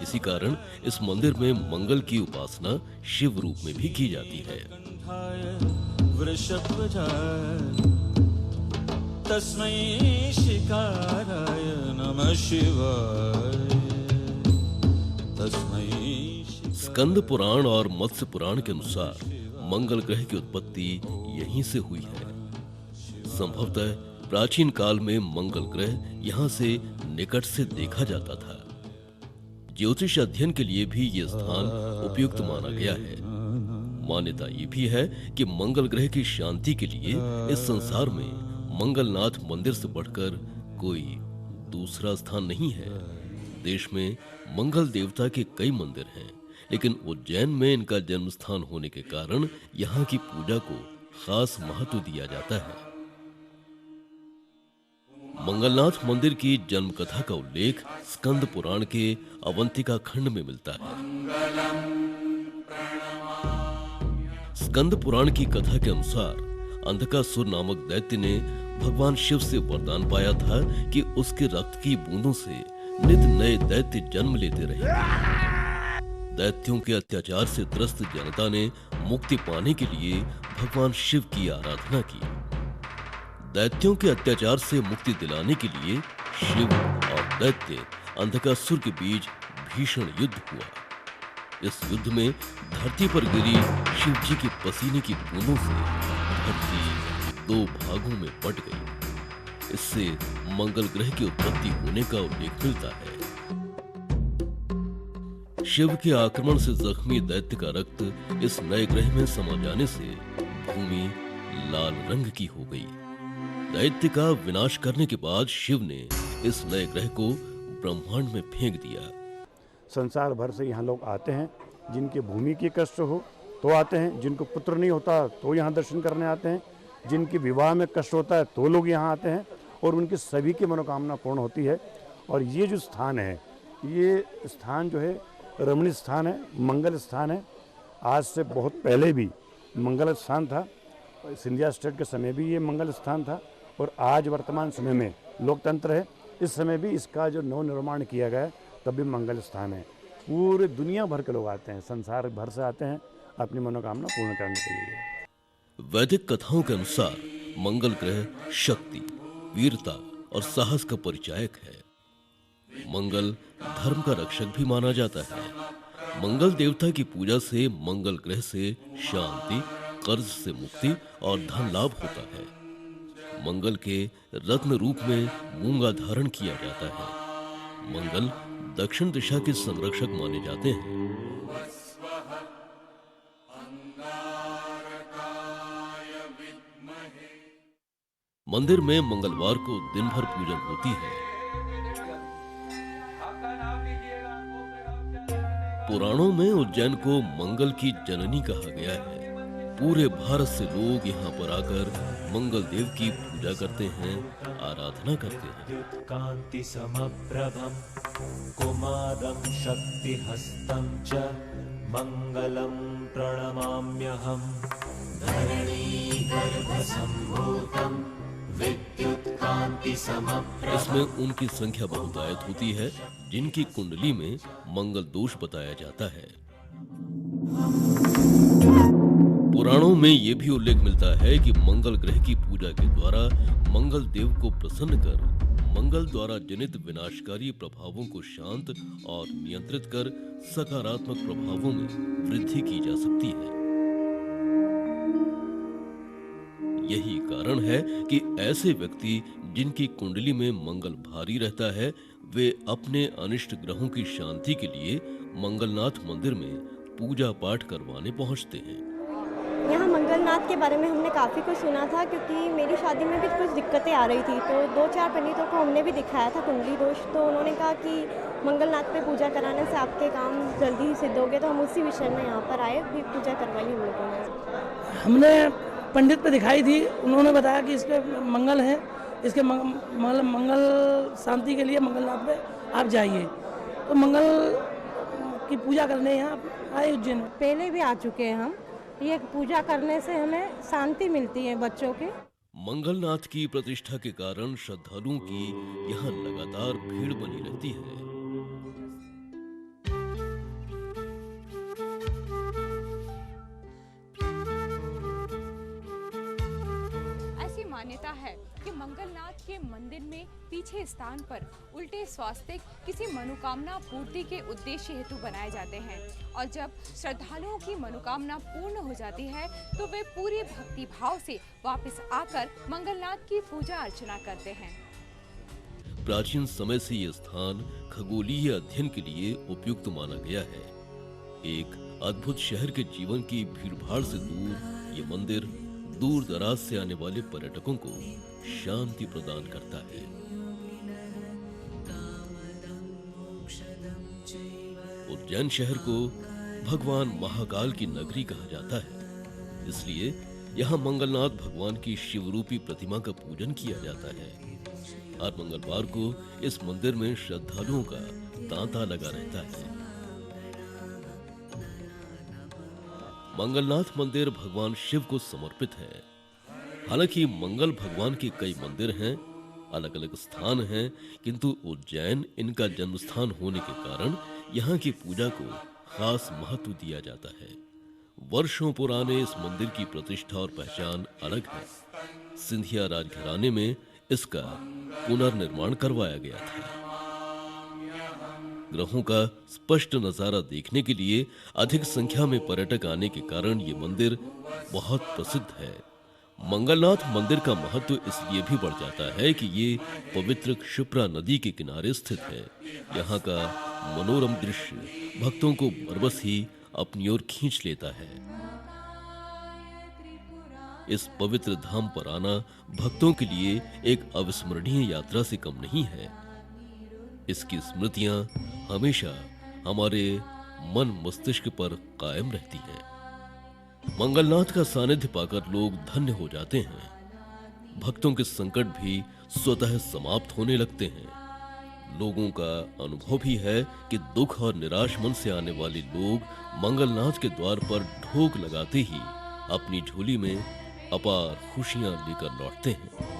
इसी कारण इस मंदिर में मंगल की उपासना शिव रूप में भी की जाती है। तस्मै शिकाराय नमः शिवाय। स्कंद पुराण और मत्स्य पुराण के अनुसार मंगल ग्रह की उत्पत्ति यहीं से हुई है। संभवतः प्राचीन काल में मंगल ग्रह यहाँ से निकट से देखा जाता था। ज्योतिष अध्ययन के लिए भी ये स्थान उपयुक्त माना गया है। मान्यता ये भी है कि मंगल ग्रह की शांति के लिए इस संसार में मंगलनाथ मंदिर से बढ़कर कोई दूसरा स्थान नहीं है। देश में मंगल देवता के कई मंदिर हैं, लेकिन उज्जैन में इनका जन्म स्थान होने के कारण यहाँ की पूजा को खास महत्व दिया जाता है। मंगलनाथ मंदिर की जन्म कथा का उल्लेख स्कंद पुराण के अवंतिका खंड में मिलता है। स्कंद पुराण की कथा के अनुसार अंधकासुर नामक दैत्य ने भगवान शिव से वरदान पाया था कि उसके रक्त की बूंदों से नित नए दैत्य जन्म लेते रहेंगे। दैत्यों के अत्याचार से त्रस्त जनता ने मुक्ति पाने के लिए भगवान शिव की आराधना की। दैत्यों के अत्याचार से मुक्ति दिलाने के लिए शिव और दैत्य अंधकासुर के बीच भीषण युद्ध हुआ। इस युद्ध में धरती पर गिरी शिव जी के पसीने की बूंदों से धरती 2 भागों में बट गई। इससे मंगल ग्रह की उत्पत्ति होने का उल्लेख मिलता है। शिव के आक्रमण से जख्मी दैत्य का रक्त इस नए ग्रह में समा जाने से भूमि लाल रंग की हो गई। दैत्य का विनाश करने के बाद शिव ने इस नए ग्रह को ब्रह्मांड में फेंक दिया। संसार भर से यहाँ लोग आते हैं, जिनके भूमि की कष्ट हो तो आते हैं, जिनको पुत्र नहीं होता तो यहाँ दर्शन करने आते हैं, जिनके विवाह में कष्ट होता है तो लोग यहाँ आते हैं और उनकी सभी की मनोकामना पूर्ण होती है। और ये जो स्थान है, ये स्थान जो है रमणीय स्थान है, मंगल स्थान है। आज से बहुत पहले भी मंगल स्थान था, सिंधिया स्टेट के समय भी ये मंगल स्थान था और आज वर्तमान समय में लोकतंत्र है, इस समय भी इसका जो नव निर्माण किया गया है तब भी मंगल स्थान है। पूरे दुनिया भर के लोग आते हैं, संसार भर से आते हैं अपनी मनोकामना पूर्ण करने के लिए। वैदिक कथाओं के अनुसार मंगल ग्रह शक्ति, वीरता और साहस का परिचायक है। मंगल धर्म का रक्षक भी माना जाता है। मंगल देवता की पूजा से मंगल ग्रह से शांति, कर्ज से मुक्ति और धन लाभ होता है। मंगल के रत्न रूप में मूंगा धारण किया जाता है। मंगल दक्षिण दिशा के संरक्षक माने जाते हैं। मंदिर में मंगलवार को दिन भर पूजन होती है। पुराणों में उज्जैन को मंगल की जननी कहा गया है। पूरे भारत से लोग यहाँ पर आकर मंगल देव की पूजा करते हैं, आराधना करते हैं। कांति समप्रभम कुमारं शक्तिहस्तं च मंगलम प्रणमाम्यहम् धरणी गर्भसम्भूतं विद्युत कांति समप्रभम। इसमें उनकी संख्या बहुतायत होती है जिनकी कुंडली में मंगल दोष बताया जाता है। पुराणों में ये भी उल्लेख मिलता है कि मंगल ग्रह की पूजा के द्वारा मंगल देव को प्रसन्न कर मंगल द्वारा जनित विनाशकारी प्रभावों को शांत और नियंत्रित कर सकारात्मक प्रभावों में वृद्धि की जा सकती है। यही कारण है कि ऐसे व्यक्ति जिनकी कुंडली में मंगल भारी रहता है, वे अपने अनिष्ट ग्रहों की शांति के लिए मंगलनाथ मंदिर में पूजा पाठ करवाने पहुंचते हैं। यहाँ मंगलनाथ के बारे में हमने काफ़ी कुछ सुना था, क्योंकि मेरी शादी में भी कुछ दिक्कतें आ रही थी, तो 2-4 पंडितों को हमने भी दिखाया था कुंडली दोष, तो उन्होंने कहा कि मंगलनाथ पे पूजा कराने से आपके काम जल्दी ही सिद्ध होंगे। तो हम उसी विषय में यहाँ पर आए, भी पूजा करवाई हम लोगों ने। हमने पंडित पे दिखाई थी, उन्होंने बताया कि इसके मंगल है, इसके मंगल शांति के लिए मंगलनाथ पे आप जाइए। तो मंगल की पूजा करने यहाँ आए उज्जैन। पहले भी आ चुके हैं हम, ये पूजा करने से हमें शांति मिलती है बच्चों के। मंगलनाथ की प्रतिष्ठा के कारण श्रद्धालुओं की यहाँ लगातार भीड़ बनी रहती है। ऐसी मान्यता है कि मंगलनाथ के मंदिर में पीछे स्थान पर उल्टे स्वास्तिक किसी मनोकामना पूर्ति के उद्देश्य हेतु बनाए जाते हैं, और जब श्रद्धालुओं की मनोकामना पूर्ण हो जाती है तो वे पूरी भक्ति भाव से वापस आकर मंगलनाथ की पूजा अर्चना करते हैं। प्राचीन समय से यह स्थान खगोलीय अध्ययन के लिए उपयुक्त माना गया है। एक अद्भुत शहर के जीवन की भीड़भाड़ से दूर ये मंदिर दूर दराज से आने वाले पर्यटकों को शांति प्रदान करता है। उज्जैन शहर को भगवान महाकाल की नगरी कहा जाता है, इसलिए यहाँ मंगलनाथ भगवान की शिवरूपी प्रतिमा का पूजन किया जाता है। हर मंगलवार को इस मंदिर में श्रद्धालुओं का तांता लगा रहता है। मंगलनाथ मंदिर भगवान शिव को समर्पित है। हालांकि मंगल भगवान के कई मंदिर हैं, अलग अलग स्थान हैं, किंतु उज्जैन इनका जन्म स्थान होने के कारण यहाँ की पूजा को खास महत्व दिया जाता है। वर्षों पुराने इस मंदिर की प्रतिष्ठा और पहचान अलग है। सिंधिया राजघराने में इसका पुनर्निर्माण करवाया गया था। ग्रहों का स्पष्ट नजारा देखने के लिए अधिक संख्या में पर्यटक आने के कारण ये मंदिर बहुत प्रसिद्ध है। मंगलनाथ मंदिर का महत्व इसलिए भी बढ़ जाता है कि ये पवित्र क्षिप्रा नदी के किनारे स्थित है। यहाँ का मनोरम दृश्य भक्तों को बरबस ही अपनी ओर खींच लेता है। इस पवित्र धाम पर आना भक्तों के लिए एक अविस्मरणीय यात्रा से कम नहीं है। इसकी स्मृतियां हमेशा हमारे मन मस्तिष्क पर कायम रहती हैं। मंगलनाथ का सानिध्य पाकर लोग धन्य हो जाते हैं। भक्तों के संकट भी स्वतः समाप्त होने लगते हैं। लोगों का अनुभव भी है कि दुख और निराश मन से आने वाले लोग मंगलनाथ के द्वार पर ढोक लगाते ही अपनी झोली में अपार खुशियां लेकर लौटते हैं।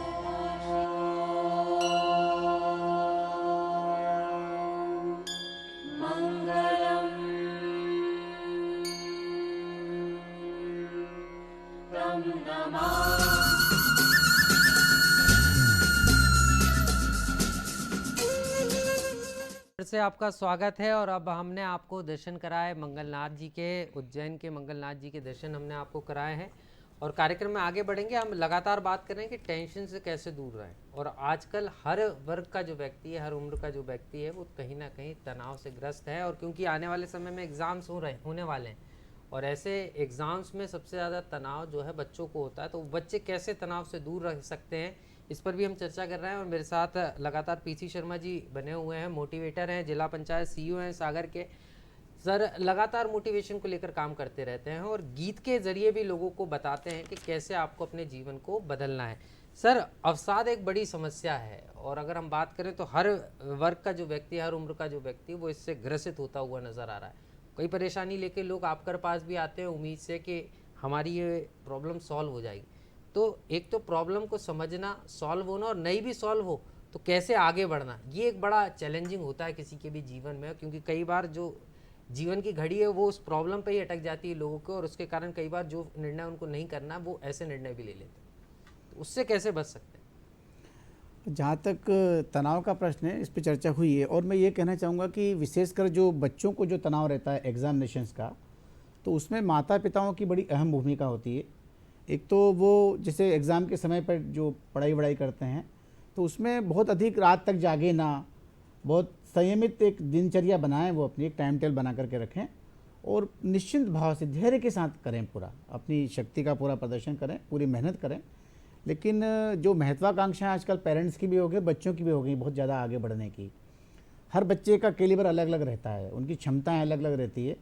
फिर से आपका स्वागत है। और अब हमने आपको दर्शन कराए मंगलनाथ जी के, उज्जैन के मंगलनाथ जी के दर्शन हमने आपको कराए हैं। और कार्यक्रम में आगे बढ़ेंगे। हम लगातार बात कर रहे हैं कि टेंशन से कैसे दूर रहें। और आजकल हर वर्ग का जो व्यक्ति है, हर उम्र का जो व्यक्ति है, वो कहीं ना कहीं तनाव से ग्रस्त है। और क्योंकि आने वाले समय में एग्ज़ाम्स होने वाले हैं, और ऐसे एग्ज़ाम्स में सबसे ज़्यादा तनाव जो है बच्चों को होता है, तो बच्चे कैसे तनाव से दूर रह सकते हैं, इस पर भी हम चर्चा कर रहे हैं। और मेरे साथ लगातार पीसी शर्मा जी बने हुए हैं, मोटिवेटर हैं, जिला पंचायत सीईओ हैं सागर के। सर लगातार मोटिवेशन को लेकर काम करते रहते हैं और गीत के जरिए भी लोगों को बताते हैं कि कैसे आपको अपने जीवन को बदलना है। सर अवसाद एक बड़ी समस्या है और अगर हम बात करें तो हर वर्ग का जो व्यक्ति है, हर उम्र का जो व्यक्ति है वो इससे ग्रसित होता हुआ नज़र आ रहा है। कोई परेशानी लेके लोग आपके पास भी आते हैं उम्मीद से कि हमारी ये प्रॉब्लम सॉल्व हो जाएगी। तो एक तो प्रॉब्लम को समझना, सॉल्व होना और नहीं भी सॉल्व हो तो कैसे आगे बढ़ना, ये एक बड़ा चैलेंजिंग होता है किसी के भी जीवन में, क्योंकि कई बार जो जीवन की घड़ी है वो उस प्रॉब्लम पे ही अटक जाती है लोगों को और उसके कारण कई बार जो निर्णय उनको नहीं करना वो ऐसे निर्णय भी ले लेते हैं। तो उससे कैसे बच सकते हैं? जहाँ तक तनाव का प्रश्न है, इस पर चर्चा हुई है और मैं ये कहना चाहूँगा कि विशेषकर जो बच्चों को जो तनाव रहता है एग्जामिनेशंस का, तो उसमें माता पिताओं की बड़ी अहम भूमिका होती है। एक तो वो जैसे एग्ज़ाम के समय पर जो पढ़ाई वढ़ाई करते हैं तो उसमें बहुत अधिक रात तक जागे ना, बहुत संयमित एक दिनचर्या बनाएं, वो अपनी एक टाइम टेबल बना करके रखें और निश्चिंत भाव से धैर्य के साथ करें, पूरा अपनी शक्ति का पूरा प्रदर्शन करें, पूरी मेहनत करें। लेकिन जो महत्वाकांक्षाएं आजकल पेरेंट्स की भी हो गई, बच्चों की भी हो गई बहुत ज़्यादा आगे बढ़ने की। हर बच्चे का कैलिबर अलग अलग रहता है, उनकी क्षमताएं अलग अलग रहती है,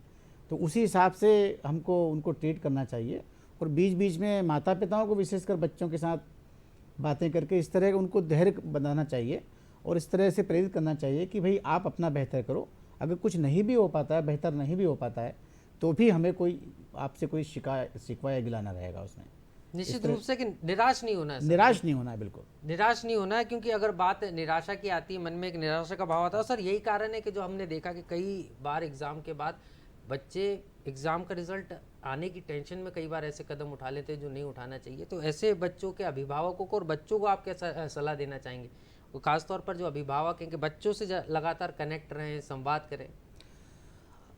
तो उसी हिसाब से हमको उनको ट्रीट करना चाहिए और बीच बीच में माता पिताओं को विशेषकर बच्चों के साथ बातें करके इस तरह उनको धैर्य बनाना चाहिए और इस तरह से प्रेरित करना चाहिए कि भाई आप अपना बेहतर करो। अगर कुछ नहीं भी हो पाता है, बेहतर नहीं भी हो पाता है, तो भी हमें कोई आपसे कोई शिकवा या गिला ना रहेगा उसमें। निश्चित रूप से कि निराश नहीं होना है, निराश नहीं होना है, बिल्कुल निराश नहीं होना है, क्योंकि अगर बात निराशा की आती है मन में एक निराशा का भाव आता है। सर यही कारण है कि जो हमने देखा कि कई बार एग्ज़ाम के बाद बच्चे एग्ज़ाम का रिजल्ट आने की टेंशन में कई बार ऐसे कदम उठा लेते हैं जो नहीं उठाना चाहिए। तो ऐसे बच्चों के अभिभावकों को और बच्चों को आप क्या सलाह देना चाहेंगे, वो खासतौर पर जो अभिभावक हैं कि बच्चों से लगातार कनेक्ट रहें, संवाद करें?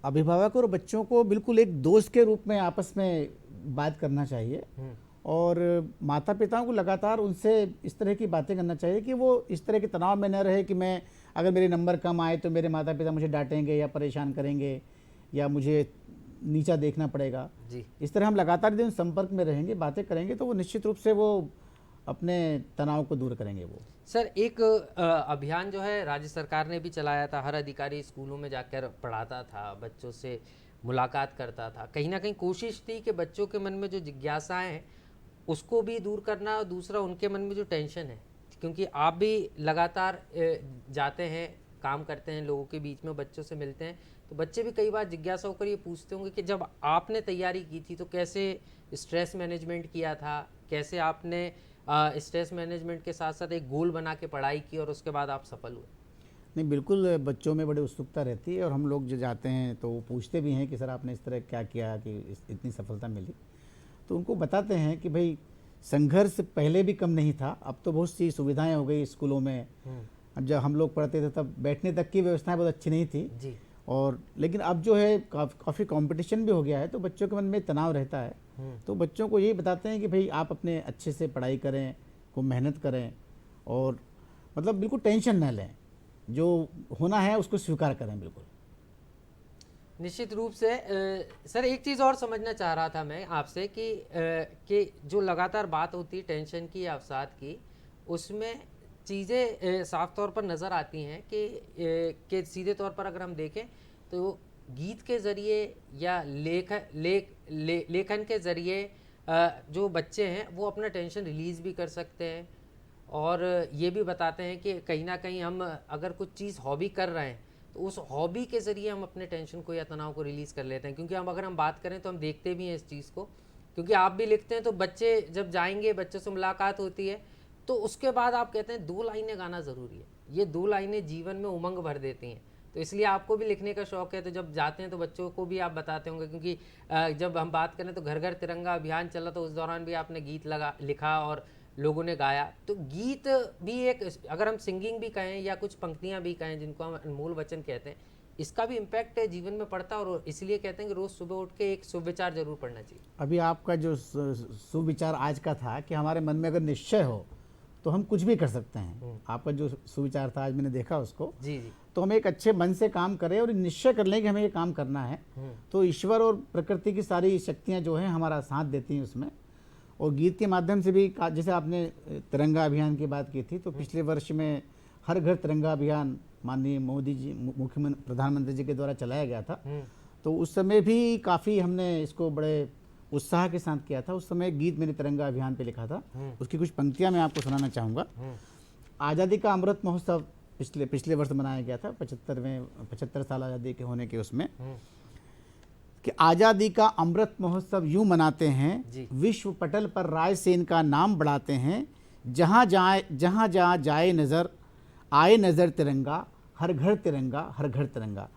अभिभावक और बच्चों को बिल्कुल एक दोस्त के रूप में आपस में बात करना चाहिए और माता पिताओं को लगातार उनसे इस तरह की बातें करना चाहिए कि वो इस तरह के तनाव में न रहे कि मैं अगर मेरे नंबर कम आए तो मेरे माता पिता मुझे डांटेंगे या परेशान करेंगे या मुझे नीचा देखना पड़ेगा जी। इस तरह हम लगातार दिन संपर्क में रहेंगे, बातें करेंगे, तो वो निश्चित रूप से वो अपने तनाव को दूर करेंगे। वो सर एक अभियान जो है राज्य सरकार ने भी चलाया था, हर अधिकारी स्कूलों में जाकर पढ़ाता था, बच्चों से मुलाकात करता था। कहीं ना कहीं कोशिश थी कि बच्चों के मन में जो जिज्ञासाएं हैं उसको भी दूर करना और दूसरा उनके मन में जो टेंशन है, क्योंकि आप भी लगातार जाते हैं, काम करते हैं, लोगों के बीच में बच्चों से मिलते हैं, तो बच्चे भी कई बार जिज्ञासा होकर ये पूछते होंगे कि जब आपने तैयारी की थी तो कैसे स्ट्रेस मैनेजमेंट किया था, कैसे आपने स्ट्रेस मैनेजमेंट के साथ साथ एक गोल बना के पढ़ाई की और उसके बाद आप सफल हुए? नहीं, बिल्कुल बच्चों में बड़ी उत्सुकता रहती है और हम लोग जो जाते हैं तो वो पूछते भी हैं कि सर आपने इस तरह क्या किया कि इतनी सफलता मिली। तो उनको बताते हैं कि भाई संघर्ष पहले भी कम नहीं था, अब तो बहुत सी सुविधाएं हो गई स्कूलों में। अब जब हम लोग पढ़ते थे तब बैठने तक की व्यवस्थाएं बहुत अच्छी नहीं थी जी। और लेकिन अब जो है काफ़ी कंपटीशन भी हो गया है, तो बच्चों के मन में तनाव रहता है। तो बच्चों को यही बताते हैं कि भाई आप अपने अच्छे से पढ़ाई करें, खूब मेहनत करें और मतलब बिल्कुल टेंशन न लें, जो होना है उसको स्वीकार करें। बिल्कुल निश्चित रूप से सर एक चीज़ और समझना चाह रहा था मैं आपसे कि जो लगातार बात होती है टेंशन की या अवसाद की, उसमें चीज़ें साफ तौर पर नज़र आती हैं कि सीधे तौर पर अगर हम देखें तो गीत के ज़रिए या लेखन के ज़रिए जो बच्चे हैं वो अपना टेंशन रिलीज़ भी कर सकते हैं और ये भी बताते हैं कि कहीं ना कहीं हम अगर कुछ चीज़ हॉबी कर रहे हैं तो उस हॉबी के ज़रिए हम अपने टेंशन को या तनाव को रिलीज़ कर लेते हैं। क्योंकि अगर हम बात करें तो हम देखते भी हैं इस चीज़ को, क्योंकि आप भी लिखते हैं तो बच्चे जब जाएंगे, बच्चों से मुलाकात होती है तो उसके बाद आप कहते हैं 2 लाइनें गाना ज़रूरी है। ये 2 लाइनें जीवन में उमंग भर देती हैं, तो इसलिए आपको भी लिखने का शौक़ है। तो जब जाते हैं तो बच्चों को भी आप बताते होंगे, क्योंकि जब हम बात करें तो घर घर तिरंगा अभियान चला तो उस दौरान भी आपने गीत लिखा और लोगों ने गाया। तो गीत भी एक, अगर हम सिंगिंग भी कहें या कुछ पंक्तियाँ भी कहें जिनको हम अनमोल वचन कहते हैं, इसका भी इम्पैक्ट जीवन में पड़ता है और इसलिए कहते हैं कि रोज़ सुबह उठ के एक सुविचार जरूर पढ़ना चाहिए। अभी आपका जो सुविचार आज का था कि हमारे मन में अगर निश्चय हो तो हम कुछ भी कर सकते हैं, आपका जो सुविचार था आज मैंने देखा उसको जी। तो हम एक अच्छे मन से काम करें और निश्चय कर लें कि हमें ये काम करना है, तो ईश्वर और प्रकृति की सारी शक्तियाँ जो हैं हमारा साथ देती हैं उसमें। और गीत के माध्यम से भी, जैसे आपने तिरंगा अभियान की बात की थी, तो पिछले वर्ष में हर घर तिरंगा अभियान माननीय मोदी जी, मुख्यमंत्री प्रधानमंत्री जी के द्वारा चलाया गया था। तो उस समय भी काफ़ी हमने इसको बड़े उत्साह के साथ किया था। उस समय गीत मैंने तिरंगा अभियान पे लिखा था, उसकी कुछ पंक्तियां मैं आपको सुनाना चाहूँगा। आज़ादी का अमृत महोत्सव पिछले वर्ष मनाया गया था, 75 साल आज़ादी के होने के उसमें, कि आज़ादी का अमृत महोत्सव यूं मनाते हैं, विश्व पटल पर रायसेन का नाम बढ़ाते हैं, जहाँ जहाँ जाए नज़र आए नज़र तिरंगा, हर घर तिरंगा, हर घर तिरंगा।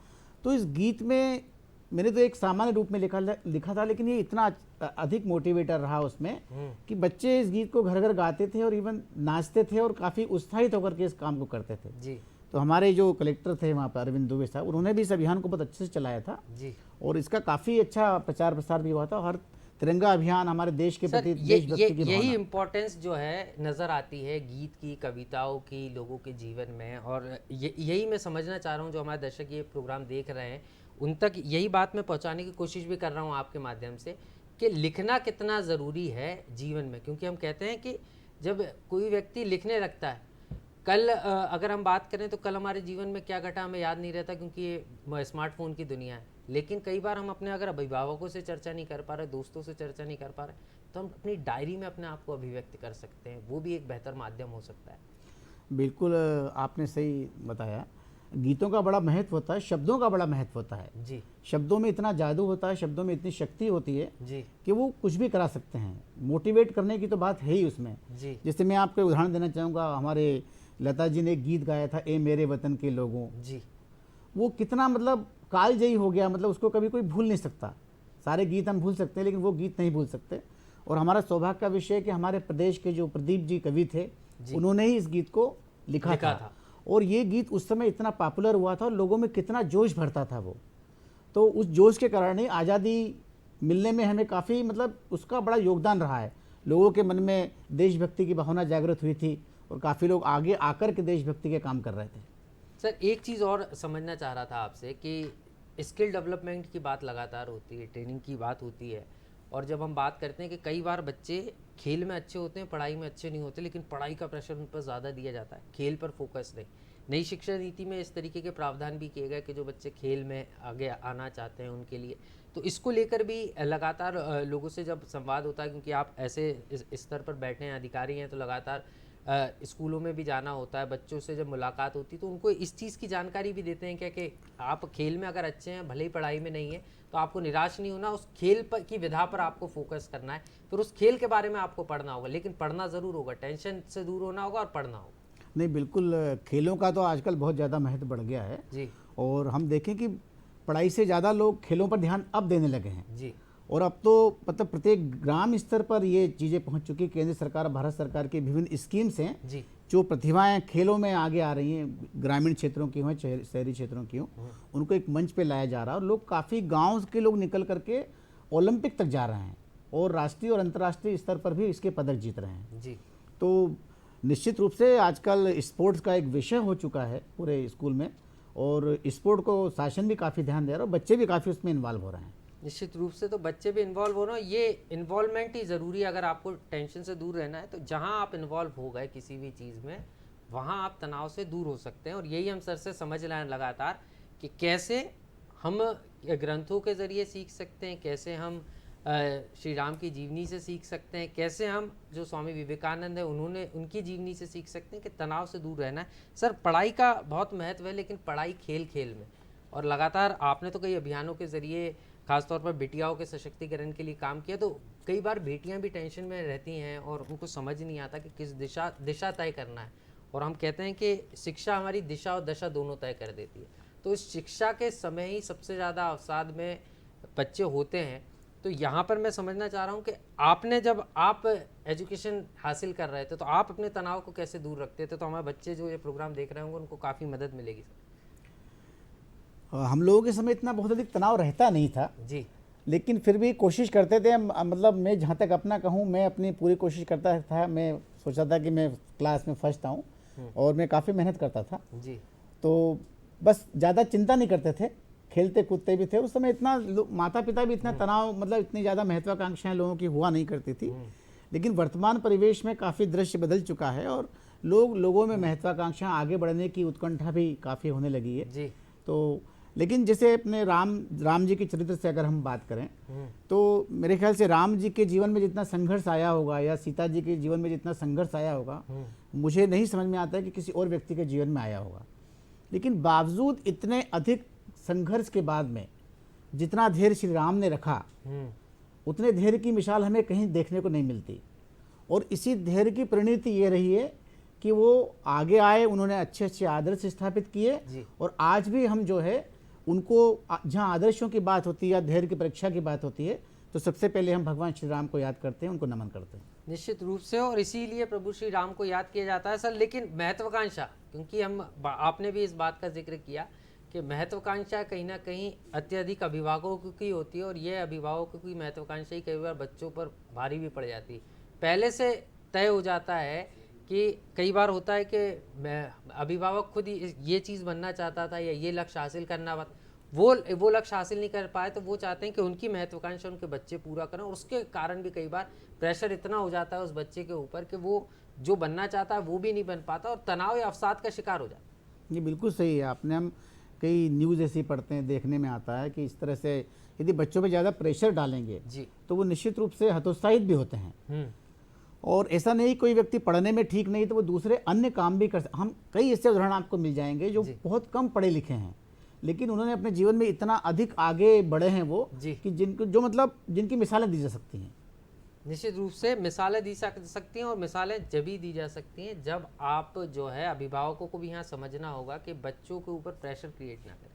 तो इस गीत में मैंने तो एक सामान्य रूप में लिखा था, लेकिन ये इतना अधिक मोटिवेटर रहा उसमें कि बच्चे इस गीत को घर घर गाते थे और इवन नाचते थे और काफ़ी उत्साहित होकर के इस काम को करते थे जी। तो हमारे जो कलेक्टर थे वहाँ पर अरविंद दुबे साहब, उन्होंने भी इस अभियान को बहुत अच्छे से चलाया था जी, और इसका काफ़ी अच्छा प्रचार प्रसार भी हुआ था। हर तिरंगा अभियान हमारे देश के प्रति देशभक्ति की यही इम्पोर्टेंस जो है नज़र आती है गीत की, कविताओं की, लोगों के जीवन में। और यही मैं समझना चाह रहा हूँ, जो हमारे दर्शक ये प्रोग्राम देख रहे हैं उन तक यही बात मैं पहुँचाने की कोशिश भी कर रहा हूँ आपके माध्यम से, कि लिखना कितना ज़रूरी है जीवन में। क्योंकि हम कहते हैं कि जब कोई व्यक्ति लिखने लगता है, कल अगर हम बात करें तो कल हमारे जीवन में क्या घटा हमें याद नहीं रहता, क्योंकि ये स्मार्टफोन की दुनिया है। लेकिन कई बार हम अपने अगर अभिभावकों से चर्चा नहीं कर पा रहे, दोस्तों से चर्चा नहीं कर पा रहे, तो हम अपनी डायरी में अपने आप को अभिव्यक्त कर सकते हैं। वो भी एक बेहतर माध्यम हो सकता है। बिल्कुल आपने सही बताया। गीतों का बड़ा महत्व होता है, शब्दों का बड़ा महत्व होता है जी। शब्दों में इतना जादू होता है, शब्दों में इतनी शक्ति होती है जी कि वो कुछ भी करा सकते हैं। मोटिवेट करने की तो बात है ही उसमें जी। जैसे मैं आपको उदाहरण देना चाहूँगा, हमारे लता जी ने एक गीत गाया था, ए मेरे वतन के लोगों जी। वो कितना मतलब कालजयी हो गया, मतलब उसको कभी कोई भूल नहीं सकता। सारे गीत हम भूल सकते हैं लेकिन वो गीत नहीं भूल सकते। और हमारा सौभाग्य का विषय है कि हमारे प्रदेश के जो प्रदीप जी कवि थे, उन्होंने ही इस गीत को लिखा था। और ये गीत उस समय इतना पॉपुलर हुआ था और लोगों में कितना जोश भरता था वो। तो उस जोश के कारण ही आज़ादी मिलने में हमें काफ़ी मतलब उसका बड़ा योगदान रहा है। लोगों के मन में देशभक्ति की भावना जागृत हुई थी और काफ़ी लोग आगे आकर के देशभक्ति के काम कर रहे थे। सर एक चीज़ और समझना चाह रहा था आपसे कि स्किल डेवलपमेंट की बात लगातार होती है, ट्रेनिंग की बात होती है, और जब हम बात करते हैं कि कई बार बच्चे खेल में अच्छे होते हैं, पढ़ाई में अच्छे नहीं होते, लेकिन पढ़ाई का प्रेशर उन पर ज़्यादा दिया जाता है, खेल पर फोकस नहीं। नई शिक्षा नीति में इस तरीके के प्रावधान भी किए गए कि जो बच्चे खेल में आगे आना चाहते हैं उनके लिए, तो इसको लेकर भी लगातार लोगों से जब संवाद होता है, क्योंकि आप ऐसे स्तर पर बैठे हैं, अधिकारी हैं, तो लगातार स्कूलों में भी जाना होता है, बच्चों से जब मुलाकात होती है तो उनको इस चीज़ की जानकारी भी देते हैं क्या कि आप खेल में अगर अच्छे हैं, भले ही पढ़ाई में नहीं है, तो आपको निराश नहीं होना, उस खेल पर की विधा पर आपको फोकस करना है, फिर उस खेल के बारे में आपको पढ़ना होगा, लेकिन पढ़ना ज़रूर होगा, टेंशन से दूर होना होगा और पढ़ना होगा। नहीं, बिल्कुल खेलों का तो आजकल बहुत ज़्यादा महत्व बढ़ गया है जी। और हम देखें कि पढ़ाई से ज़्यादा लोग खेलों पर ध्यान अब देने लगे हैं जी। और अब तो मतलब प्रत्येक ग्राम स्तर पर ये चीज़ें पहुंच चुकी। केंद्र सरकार, भारत सरकार की विभिन्न स्कीम्स हैं जी, जो प्रतिभाएं खेलों में आगे आ रही हैं, ग्रामीण क्षेत्रों की हों, शहरी क्षेत्रों की हों, उनको एक मंच पे लाया जा रहा है। और लोग काफ़ी गाँव के लोग निकल करके ओलंपिक तक जा रहे हैं और राष्ट्रीय और अंतर्राष्ट्रीय स्तर पर भी इसके पदक जीत रहे हैं जी। तो निश्चित रूप से आजकल स्पोर्ट्स का एक विषय हो चुका है पूरे स्कूल में, और स्पोर्ट को शासन भी काफ़ी ध्यान दे रहा है और बच्चे भी काफ़ी उसमें इन्वॉल्व हो रहे हैं। निश्चित रूप से तो बच्चे भी इन्वॉल्व हो रहे हैं। ये इन्वॉल्वमेंट ही ज़रूरी है। अगर आपको टेंशन से दूर रहना है तो जहाँ आप इन्वॉल्व हो गए किसी भी चीज़ में, वहाँ आप तनाव से दूर हो सकते हैं। और यही हम सर से समझ रहे हैं लगातार कि कैसे हम ग्रंथों के ज़रिए सीख सकते हैं, कैसे हम श्री राम की जीवनी से सीख सकते हैं, कैसे हम जो स्वामी विवेकानंद है उन्होंने उनकी जीवनी से सीख सकते हैं कि तनाव से दूर रहना है। सर पढ़ाई का बहुत महत्व है, लेकिन पढ़ाई खेल खेल में, और लगातार आपने तो कई अभियानों के ज़रिए खासतौर पर बेटियाओं के सशक्तिकरण के लिए काम किया, तो कई बार बेटियां भी टेंशन में रहती हैं और उनको समझ नहीं आता कि किस दिशा तय करना है। और हम कहते हैं कि शिक्षा हमारी दिशा और दशा दोनों तय कर देती है। तो इस शिक्षा के समय ही सबसे ज़्यादा अवसाद में बच्चे होते हैं। तो यहाँ पर मैं समझना चाह रहा हूँ कि आपने जब आप एजुकेशन हासिल कर रहे थे तो आप अपने तनाव को कैसे दूर रखते थे, तो हमारे बच्चे जो ये प्रोग्राम देख रहे होंगे उनको काफ़ी मदद मिलेगी। सर हम लोगों के समय इतना बहुत अधिक तनाव रहता नहीं था जी, लेकिन फिर भी कोशिश करते थे। मतलब मैं जहाँ तक अपना कहूँ, मैं अपनी पूरी कोशिश करता था। मैं सोचा था कि मैं क्लास में फर्स्ट आऊँ और मैं काफ़ी मेहनत करता था जी। तो बस ज़्यादा चिंता नहीं करते थे, खेलते कूदते भी थे। उस समय इतना माता पिता भी इतना तनाव, मतलब इतनी ज़्यादा महत्वाकांक्षाएं लोगों की हुआ नहीं करती थी। लेकिन वर्तमान परिवेश में काफ़ी दृश्य बदल चुका है और लोगों में महत्वाकांक्षाएं, आगे बढ़ने की उत्कंठा भी काफ़ी होने लगी है जी। तो लेकिन जैसे अपने राम जी के चरित्र से अगर हम बात करें तो मेरे ख्याल से राम जी के जीवन में जितना संघर्ष आया होगा या सीता जी के जीवन में जितना संघर्ष आया होगा, मुझे नहीं समझ में आता है कि किसी और व्यक्ति के जीवन में आया होगा। लेकिन बावजूद इतने अधिक संघर्ष के बाद में जितना धैर्य श्री राम ने रखा, उतने धैर्य की मिसाल हमें कहीं देखने को नहीं मिलती। और इसी धैर्य की परिणति ये रही है कि वो आगे आए, उन्होंने अच्छे अच्छे आदर्श स्थापित किए, और आज भी हम जो है उनको, जहाँ आदर्शों की बात होती है या धैर्य की परीक्षा की बात होती है, तो सबसे पहले हम भगवान श्री राम को याद करते हैं, उनको नमन करते हैं। निश्चित रूप से, और इसीलिए प्रभु श्री राम को याद किया जाता है सर। लेकिन महत्वाकांक्षा, क्योंकि आपने भी इस बात का जिक्र किया कि महत्वाकांक्षा कहीं ना कहीं अत्यधिक अभिभावकों की होती है, और यह अभिभावकों की महत्वाकांक्षा ही कई बार बच्चों पर भारी भी पड़ जाती है। पहले से तय हो जाता है कि कई बार होता है कि अभिभावक खुद ये चीज़ बनना चाहता था या ये लक्ष्य हासिल करना, वो लक्ष्य हासिल नहीं कर पाए, तो वो चाहते हैं कि उनकी महत्वाकांक्षा उनके बच्चे पूरा करें, और उसके कारण भी कई बार प्रेशर इतना हो जाता है उस बच्चे के ऊपर कि वो जो बनना चाहता है वो भी नहीं बन पाता, और तनाव या अवसाद का शिकार हो जाता है। ये बिल्कुल सही है। आपने, हम कई न्यूज़ ऐसी पढ़ते हैं, देखने में आता है कि इस तरह से यदि बच्चों पर ज़्यादा प्रेशर डालेंगे जी, तो वो निश्चित रूप से हतोत्साहित भी होते हैं। और ऐसा नहीं, कोई व्यक्ति पढ़ने में ठीक नहीं तो वो दूसरे अन्य काम भी कर, हम कई ऐसे उदाहरण आपको मिल जाएंगे जो बहुत कम पढ़े लिखे हैं, लेकिन उन्होंने अपने जीवन में इतना अधिक आगे बढ़े हैं वो कि जिनको, जो मतलब जिनकी मिसालें दी जा सकती हैं। निश्चित रूप से मिसालें दी सकती हैं, और मिसालें जब ही दी जा सकती हैं जब आप जो है अभिभावकों को भी यहाँ समझना होगा कि बच्चों के ऊपर प्रेशर क्रिएट ना करें।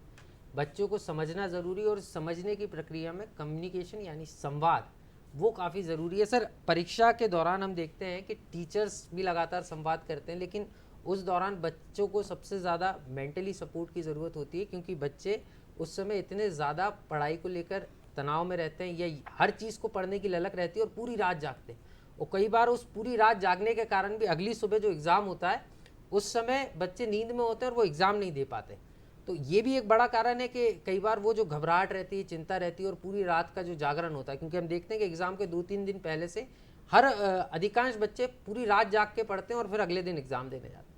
बच्चों को समझना ज़रूरी, और समझने की प्रक्रिया में कम्युनिकेशन यानी संवाद वो काफ़ी ज़रूरी है। सर, परीक्षा के दौरान हम देखते हैं कि टीचर्स भी लगातार संवाद करते हैं, लेकिन उस दौरान बच्चों को सबसे ज़्यादा मेंटली सपोर्ट की ज़रूरत होती है, क्योंकि बच्चे उस समय इतने ज़्यादा पढ़ाई को लेकर तनाव में रहते हैं, या हर चीज़ को पढ़ने की ललक रहती है, और पूरी रात जागते हैं। और कई बार उस पूरी रात जागने के कारण भी अगली सुबह जो एग्ज़ाम होता है उस समय बच्चे नींद में होते हैं और वो एग्ज़ाम नहीं दे पाते। तो ये भी एक बड़ा कारण है कि कई बार वो जो घबराहट रहती है, चिंता रहती है, और पूरी रात का जो जागरण होता है, क्योंकि हम देखते हैं कि एग्ज़ाम के 2-3 दिन पहले से अधिकांश बच्चे पूरी रात जाग के पढ़ते हैं और फिर अगले दिन एग्ज़ाम देने जाते हैं।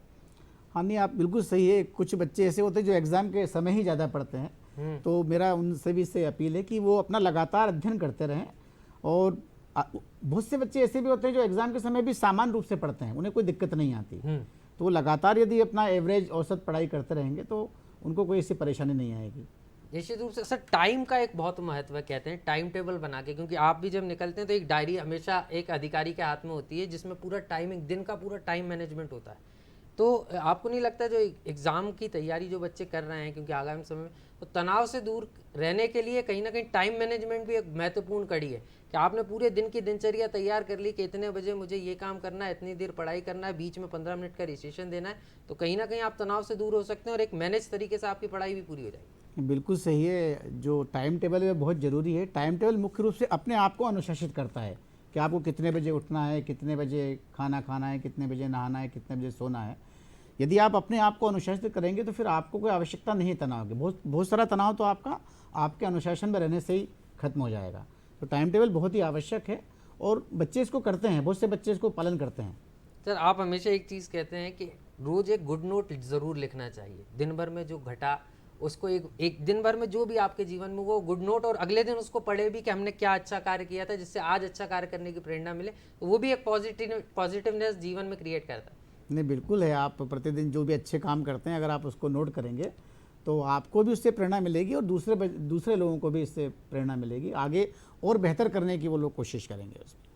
हाँ, नहीं, आप बिल्कुल सही है। कुछ बच्चे ऐसे होते हैं जो एग्ज़ाम के समय ही ज़्यादा पढ़ते हैं, तो मेरा उनसे भी से अपील है कि वो अपना लगातार अध्ययन करते रहें। और बहुत से बच्चे ऐसे भी होते हैं जो एग्ज़ाम के समय भी सामान्य रूप से पढ़ते हैं, उन्हें कोई दिक्कत नहीं आती, तो वो लगातार यदि अपना एवरेज औसत पढ़ाई करते रहेंगे तो उनको कोई ऐसी परेशानी नहीं आएगी। निश्चित रूप से सर, टाइम का एक बहुत महत्व है, कहते हैं टाइम टेबल बना के, क्योंकि आप भी जब निकलते हैं तो एक डायरी हमेशा एक अधिकारी के हाथ में होती है जिसमें पूरा टाइमिंग, दिन का पूरा टाइम मैनेजमेंट होता है। तो आपको नहीं लगता जो एग्ज़ाम की तैयारी जो बच्चे कर रहे हैं, क्योंकि आगामी समय में, तो तनाव से दूर रहने के लिए कहीं ना कहीं टाइम मैनेजमेंट भी एक महत्वपूर्ण कड़ी है कि आपने पूरे दिन की दिनचर्या तैयार कर ली कि इतने बजे मुझे ये काम करना है, इतनी देर पढ़ाई करना है, बीच में 15 मिनट का रिसेशन देना है, तो कहीं ना कहीं आप तनाव से दूर हो सकते हैं और एक मैनेज तरीके से आपकी पढ़ाई भी पूरी हो जाएगी। बिल्कुल सही है। जो टाइम टेबल है बहुत ज़रूरी है। टाइम टेबल मुख्य रूप से अपने आप को अनुशासित करता है कि आपको कितने बजे उठना है, कितने बजे खाना खाना है, कितने बजे नहाना है, कितने बजे सोना है। यदि आप अपने आप को अनुशासित करेंगे तो फिर आपको कोई आवश्यकता नहीं है तनाव की। बहुत सारा तनाव तो आपके अनुशासन में रहने से ही खत्म हो जाएगा। तो टाइम टेबल बहुत ही आवश्यक है, और बच्चे इसको करते हैं, बहुत से बच्चे इसको पालन करते हैं। सर, आप हमेशा एक चीज़ कहते हैं कि रोज़ एक गुड नोट ज़रूर लिखना चाहिए। दिन भर में जो घटा उसको एक दिन भर में जो भी आपके जीवन में वो गुड नोट, और अगले दिन उसको पढ़े भी कि हमने क्या अच्छा कार्य किया था जिससे आज अच्छा कार्य करने की प्रेरणा मिले, तो वो भी एक पॉजिटिवनेस जीवन में क्रिएट करता है। नहीं, बिल्कुल है। आप प्रतिदिन जो भी अच्छे काम करते हैं अगर आप उसको नोट करेंगे तो आपको भी उससे प्रेरणा मिलेगी, और दूसरे लोगों को भी इससे प्रेरणा मिलेगी, आगे और बेहतर करने की वो लोग कोशिश करेंगे उसमें।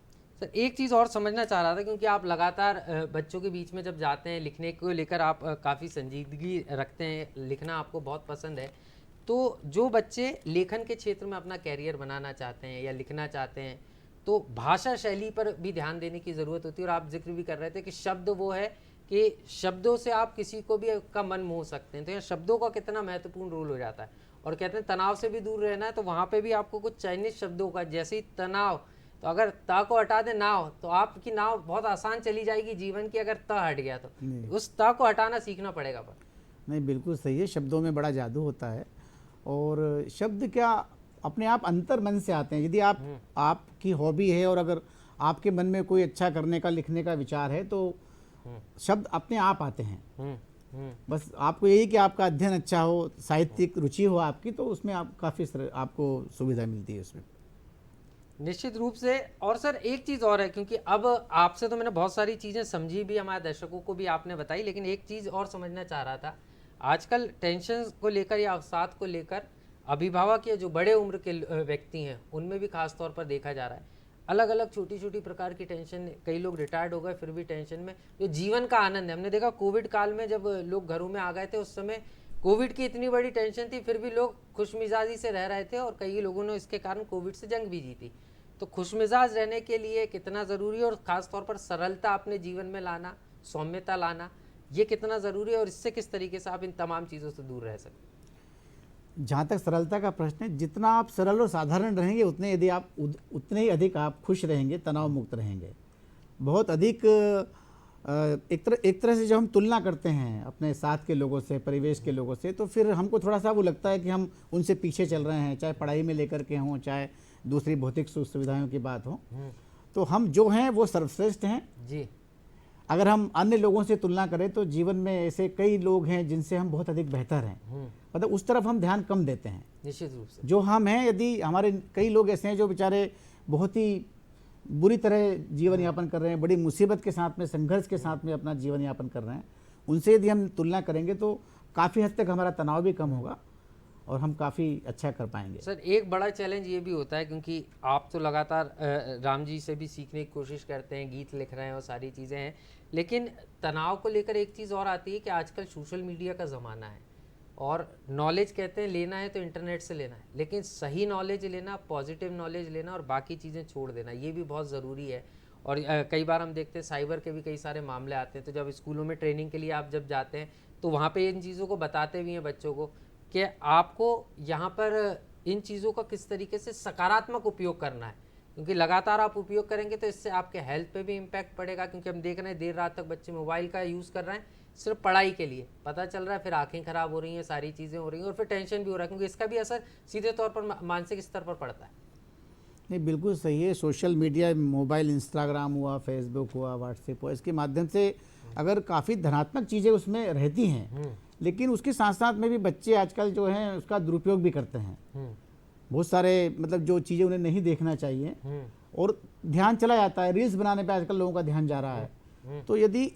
सर, एक चीज़ और समझना चाह रहा था, क्योंकि आप लगातार बच्चों के बीच में जब जाते हैं, लिखने को लेकर आप काफ़ी संजीदगी रखते हैं, लिखना आपको बहुत पसंद है, तो जो बच्चे लेखन के क्षेत्र में अपना कैरियर बनाना चाहते हैं या लिखना चाहते हैं, तो भाषा शैली पर भी ध्यान देने की ज़रूरत होती है। और आप जिक्र भी कर रहे थे कि शब्द वो है कि शब्दों से आप किसी को भी का मन मोह सकते हैं, तो यहाँ शब्दों का कितना महत्वपूर्ण रोल हो जाता है। और कहते हैं तनाव से भी दूर रहना है, तो वहाँ पे भी आपको कुछ चयनित शब्दों का, जैसे ही तनाव, तो अगर ता को हटा दे नाव, तो आपकी नाव बहुत आसान चली जाएगी जीवन की। अगर ता हट गया तो उस ता को हटाना सीखना पड़ेगा। पर नहीं, बिल्कुल सही है। शब्दों में बड़ा जादू होता है, और शब्द क्या अपने आप अंतर मन से आते हैं। यदि आपकी हॉबी है और अगर आपके मन में कोई अच्छा करने का, लिखने का विचार है, तो शब्द अपने आप आते हैं। बस आपको यही कि आपका अध्ययन अच्छा हो, साहित्यिक रुचि हो आपकी, तो उसमें आप काफ़ी आपको सुविधा मिलती है उसमें। निश्चित रूप से। और सर एक चीज़ और है, क्योंकि अब आपसे तो मैंने बहुत सारी चीज़ें समझी भी, हमारे दर्शकों को भी आपने बताई, लेकिन एक चीज़ और समझना चाह रहा था। आजकल टेंशन को लेकर या अवसाद को लेकर अभिभावक या जो बड़े उम्र के व्यक्ति हैं उनमें भी खास तौर पर देखा जा रहा है अलग अलग छोटी छोटी प्रकार की टेंशन। कई लोग रिटायर्ड हो गए फिर भी टेंशन में। जो जीवन का आनंद है, हमने देखा कोविड काल में जब लोग घरों में आ गए थे, उस समय कोविड की इतनी बड़ी टेंशन थी, फिर भी लोग खुशमिजाजी से रह रहे थे और कई लोगों ने इसके कारण कोविड से जंग भी जीती। तो खुशमिजाज रहने के लिए कितना ज़रूरी है, और ख़ास तौर पर सरलता अपने जीवन में लाना, सौम्यता लाना, ये कितना ज़रूरी है, और इससे किस तरीके से आप इन तमाम चीज़ों से दूर रह सकते हैं? जहाँ तक सरलता का प्रश्न है, जितना आप सरल और साधारण रहेंगे उतने ही अधिक आप खुश रहेंगे, तनाव मुक्त रहेंगे। बहुत अधिक एक तरह से जब हम तुलना करते हैं अपने साथ के लोगों से, परिवेश के लोगों से, तो फिर हमको थोड़ा सा वो लगता है कि हम उनसे पीछे चल रहे हैं, चाहे पढ़ाई में लेकर के हों, चाहे दूसरी भौतिक सुख सुविधाओं की बात हो। तो हम जो हैं वो सर्वश्रेष्ठ हैं जी। अगर हम अन्य लोगों से तुलना करें तो जीवन में ऐसे कई लोग हैं जिनसे हम बहुत अधिक बेहतर हैं, मतलब उस तरफ हम ध्यान कम देते हैं। निश्चित रूप से जो हम हैं, यदि हमारे कई लोग ऐसे हैं जो बेचारे बहुत ही बुरी तरह जीवन यापन कर रहे हैं, बड़ी मुसीबत के साथ में, संघर्ष के साथ में अपना जीवन यापन कर रहे हैं, उनसे यदि हम तुलना करेंगे तो काफ़ी हद तक हमारा तनाव भी कम होगा और हम काफ़ी अच्छा कर पाएंगे। सर एक बड़ा चैलेंज ये भी होता है, क्योंकि आप तो लगातार राम जी से भी सीखने की कोशिश करते हैं, गीत लिख रहे हैं और सारी चीज़ें हैं, लेकिन तनाव को लेकर एक चीज़ और आती है कि आजकल सोशल मीडिया का ज़माना है और नॉलेज कहते हैं लेना है तो इंटरनेट से लेना है, लेकिन सही नॉलेज लेना, पॉजिटिव नॉलेज लेना और बाकी चीज़ें छोड़ देना, ये भी बहुत ज़रूरी है। और कई बार हम देखते हैं साइबर के भी कई सारे मामले आते हैं, तो जब स्कूलों में ट्रेनिंग के लिए आप जब जाते हैं तो वहाँ पे इन चीज़ों को बताते भी हैं बच्चों को कि आपको यहाँ पर इन चीज़ों का किस तरीके से सकारात्मक उपयोग करना है, क्योंकि लगातार आप उपयोग करेंगे तो इससे आपके हेल्थ पे भी इम्पैक्ट पड़ेगा। क्योंकि हम देख रहे हैं देर रात तक बच्चे मोबाइल का यूज़ कर रहे हैं सिर्फ पढ़ाई के लिए, पता चल रहा है फिर आंखें खराब हो रही हैं, सारी चीज़ें हो रही हैं और फिर टेंशन भी हो रहा है, क्योंकि इसका भी असर सीधे तौर पर मानसिक स्तर पर पड़ता है। नहीं, बिल्कुल सही है। सोशल मीडिया, मोबाइल, इंस्टाग्राम हुआ, फेसबुक हुआ, व्हाट्सएप हुआ, इसके माध्यम से अगर काफ़ी धनात्मक चीज़ें उसमें रहती हैं, लेकिन उसके साथ साथ में भी बच्चे आजकल जो हैं उसका दुरुपयोग भी करते हैं। बहुत सारे मतलब जो चीज़ें उन्हें नहीं देखना चाहिए और ध्यान चला जाता है, रील्स बनाने पे आजकल लोगों का ध्यान जा रहा है। तो यदि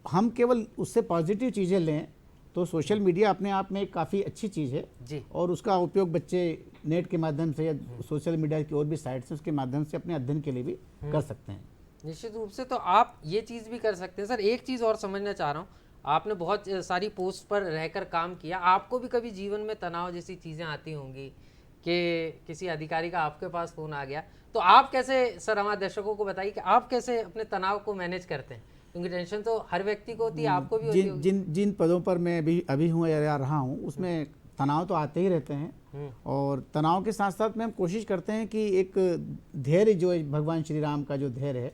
हम केवल उससे पॉजिटिव चीज़ें लें तो सोशल मीडिया अपने आप में एक काफ़ी अच्छी चीज़ है जी। और उसका उपयोग बच्चे नेट के माध्यम से या सोशल मीडिया की और भी साइट्स हैं उसके माध्यम से अपने अध्ययन के लिए भी कर सकते हैं। निश्चित रूप से, तो आप ये चीज़ भी कर सकते हैं। सर एक चीज़ और समझना चाह रहा हूँ, आपने बहुत सारी पोस्ट पर रहकर काम किया, आपको भी कभी जीवन में तनाव जैसी चीज़ें आती होंगी कि किसी अधिकारी का आपके पास फ़ोन आ गया, तो आप कैसे, सर हमारे दर्शकों को बताइए कि आप कैसे अपने तनाव को मैनेज करते हैं, क्योंकि टेंशन तो हर व्यक्ति को होती है, आपको भी होती होगी। जिन पदों पर मैं अभी हूँ या रहा हूँ उसमें तनाव तो आते ही रहते हैं और तनाव के साथ साथ में हम कोशिश करते हैं कि एक धैर्य जो भगवान श्री राम का जो धैर्य है,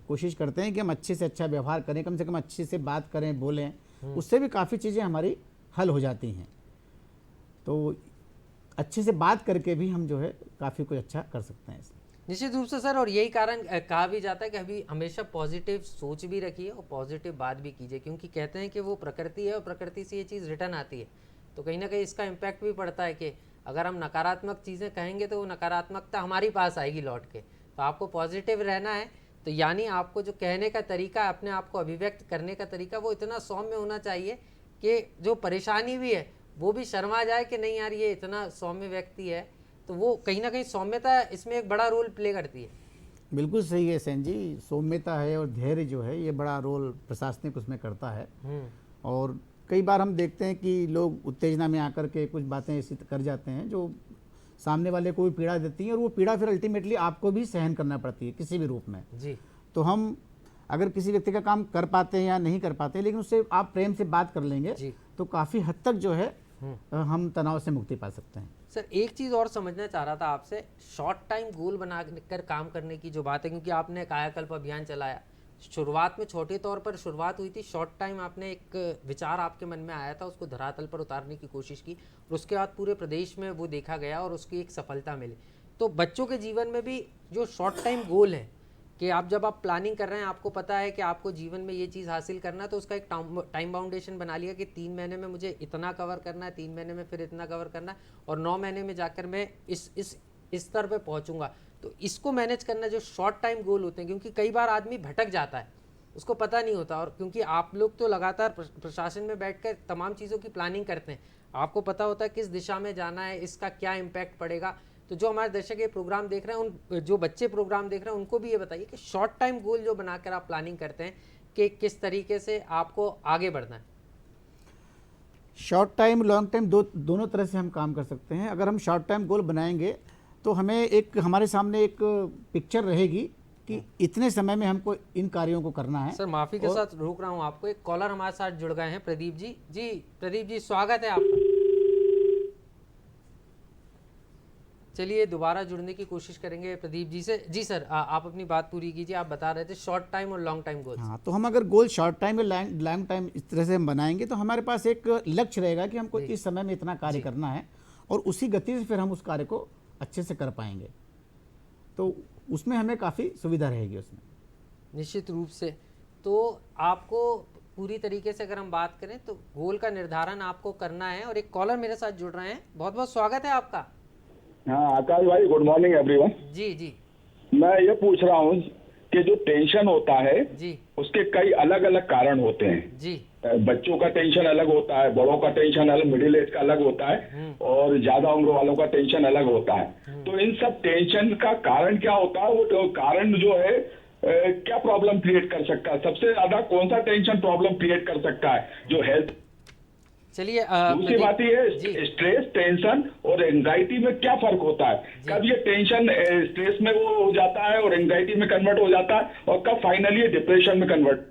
कोशिश करते हैं कि हम अच्छे से अच्छा व्यवहार करें, कम से कम अच्छे से बात करें, बोलें, उससे भी काफ़ी चीज़ें हमारी हल हो जाती हैं। तो अच्छे से बात करके भी हम जो है काफ़ी कुछ अच्छा कर सकते हैं। निश्चित रूप से सर, और यही कारण कहा भी जाता है कि अभी हमेशा पॉजिटिव सोच भी रखिए और पॉजिटिव बात भी कीजिए, क्योंकि कहते हैं कि वो प्रकृति है और प्रकृति से ये चीज़ रिटर्न आती है, तो कहीं ना कहीं इसका इम्पैक्ट भी पड़ता है कि अगर हम नकारात्मक चीज़ें कहेंगे तो वो नकारात्मकता हमारी पास आएगी लौट के। तो आपको पॉजिटिव रहना है, तो यानी आपको जो कहने का तरीका, अपने आप को अभिव्यक्त करने का तरीका, वो इतना सौम्य होना चाहिए कि जो परेशानी भी है वो भी शर्मा जाए कि नहीं यार ये इतना सौम्य व्यक्ति है, तो वो कहीं ना कहीं सौम्यता इसमें एक बड़ा रोल प्ले करती है। बिल्कुल सही है सेन जी, सौम्यता है और धैर्य जो है ये बड़ा रोल प्रशासनिक उसमें करता है। और कई बार हम देखते हैं कि लोग उत्तेजना में आकर के कुछ बातें ऐसी कर जाते हैं जो सामने वाले को भी पीड़ा देती हैं और वो पीड़ा फिर अल्टीमेटली आपको भी सहन करना पड़ती है किसी भी रूप में जी। तो हम अगर किसी व्यक्ति का काम कर पाते हैं या नहीं कर पाते, लेकिन उससे आप प्रेम से बात कर लेंगे तो काफ़ी हद तक जो है हम तनाव से मुक्ति पा सकते हैं। सर एक चीज़ और समझना चाह रहा था आपसे, शॉर्ट टाइम गोल बना कर काम करने की जो बात है, क्योंकि आपने कायाकल्प अभियान चलाया, शुरुआत में छोटे तौर पर शुरुआत हुई थी, शॉर्ट टाइम आपने एक विचार आपके मन में आया था, उसको धरातल पर उतारने की कोशिश की और उसके बाद पूरे प्रदेश में वो देखा गया और उसकी एक सफलता मिली। तो बच्चों के जीवन में भी जो शॉर्ट टाइम गोल है कि आप जब आप प्लानिंग कर रहे हैं, आपको पता है कि आपको जीवन में ये चीज़ हासिल करना है, तो उसका एक टाइम बाउंडेशन बना लिया कि 3 महीने में मुझे इतना कवर करना है, 3 महीने में फिर इतना कवर करना है, और 9 महीने में जाकर मैं इस स्तर पे पहुंचूंगा। तो इसको मैनेज करना, जो शॉर्ट टाइम गोल होते हैं, क्योंकि कई बार आदमी भटक जाता है, उसको पता नहीं होता, और क्योंकि आप लोग तो लगातार प्रशासन में बैठकर तमाम चीज़ों की प्लानिंग करते हैं, आपको पता होता है किस दिशा में जाना है, इसका क्या इम्पैक्ट पड़ेगा। तो जो हमारे दर्शक ये प्रोग्राम देख रहे हैं, उन जो बच्चे प्रोग्राम देख रहे हैं, उनको भी ये बताइए कि शॉर्ट टाइम गोल जो बनाकर आप प्लानिंग करते हैं कि किस तरीके से आपको आगे बढ़ना है। शॉर्ट टाइम लॉन्ग टाइम दोनों तरह से हम काम कर सकते हैं। अगर हम शॉर्ट टाइम गोल बनाएंगे तो हमें एक हमारे सामने एक पिक्चर रहेगी कि इतने समय में हमको इन कार्यों को करना है। सर माफ़ी के साथ रोक रहा हूँ आपको, एक कॉलर हमारे साथ जुड़ गए हैं, प्रदीप जी। जी प्रदीप जी, स्वागत है आपका। चलिए दोबारा जुड़ने की कोशिश करेंगे प्रदीप जी से। जी सर, आप अपनी बात पूरी कीजिए। आप बता रहे थे शॉर्ट टाइम और लॉन्ग टाइम गोल्स। हाँ, तो हम अगर गोल शॉर्ट टाइम या लॉन्ग टाइम इस तरह से हम बनाएंगे तो हमारे पास एक लक्ष्य रहेगा कि हमको इस समय में इतना कार्य करना है, और उसी गति से फिर हम उस कार्य को अच्छे से कर पाएंगे, तो उसमें हमें काफ़ी सुविधा रहेगी उसमें। निश्चित रूप से। तो आपको पूरी तरीके से अगर हम बात करें तो गोल का निर्धारण आपको करना है, और एक कॉलर मेरे साथ जुड़ रहे हैं। बहुत बहुत स्वागत है आपका। हाँ आकाश भाई, गुड मॉर्निंग एवरीवन। जी जी, मैं ये पूछ रहा हूँ कि जो टेंशन होता है जी, उसके कई अलग अलग कारण होते हैं जी। बच्चों का टेंशन अलग होता है, बड़ों का टेंशन अलग, मिडिल एज का अलग होता है, और ज्यादा उम्र वालों का टेंशन अलग होता है। तो इन सब टेंशन का कारण क्या होता है? वो कारण जो है क्या प्रॉब्लम क्रिएट कर सकता है? सबसे ज्यादा कौन सा टेंशन प्रॉब्लम क्रिएट कर सकता है? जो हेल्थ। चलिए दूसरी बात ये है, स्ट्रेस, टेंशन और एंजाइटी में क्या फर्क होता है? कब ये टेंशन स्ट्रेस में वो हो जाता है और एंजाइटी में कन्वर्ट हो जाता है, और कब फाइनली ये डिप्रेशन में कन्वर्ट?